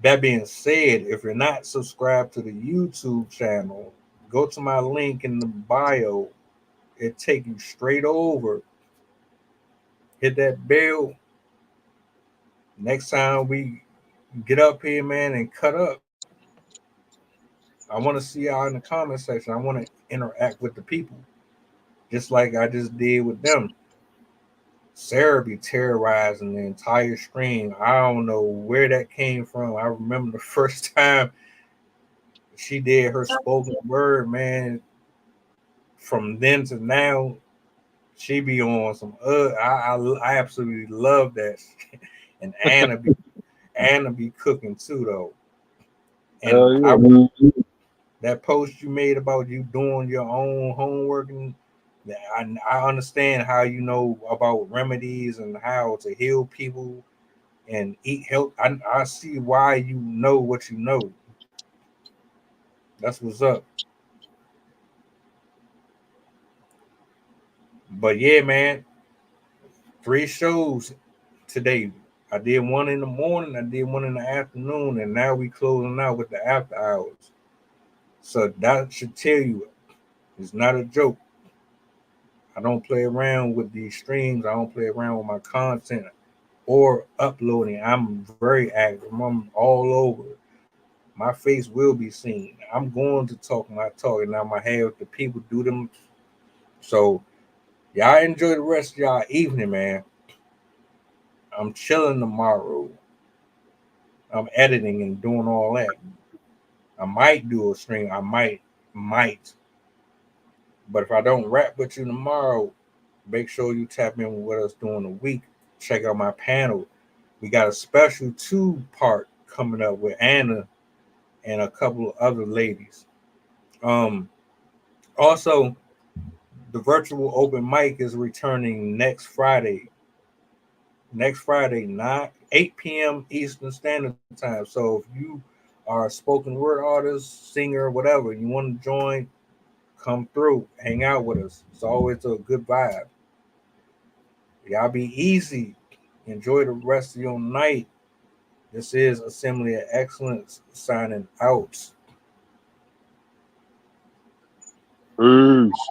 That being said, if you're not subscribed to the YouTube channel, go to my link in the bio. It take you straight over. Hit that bell. Next time we get up here, man, and cut up, I want to see y'all in the comment section. I want to interact with the people, just like I just did with them. Sarah be terrorizing the entire stream. I don't know where that came from. I remember the first time she did her spoken word, man. From then to now, she be on some. I absolutely love that. And Anna be cooking too though. And Hell I yeah. that post you made about you doing your own homework and I understand how you know about remedies and how to heal people and eat health. I see why you know what you know. That's what's up. But yeah, man, 3 shows today. I did one in the morning, I did one in the afternoon, and now we closing out with the after hours. So that should tell you it's not a joke. I don't play around with these streams. I don't play around with my content or uploading. I'm very active. I'm all over. My face will be seen. I'm going to talk my talk, and I'm gonna have the people do them. So y'all enjoy the rest of y'all evening, man. I'm chilling tomorrow. I'm editing and doing all that. I might do a stream. I might. But if I don't rap with you tomorrow, make sure you tap in with us during the week. Check out my panel. We got a special 2-part coming up with Anna and a couple of other ladies. Also, the virtual open mic is returning next Friday. Next Friday, 8 p.m. Eastern Standard Time. So if you are a spoken word artist, singer, whatever, you want to join, come through, hang out with us. It's always a good vibe. Y'all be easy. Enjoy the rest of your night. This is Assembly of Excellence signing out. Peace.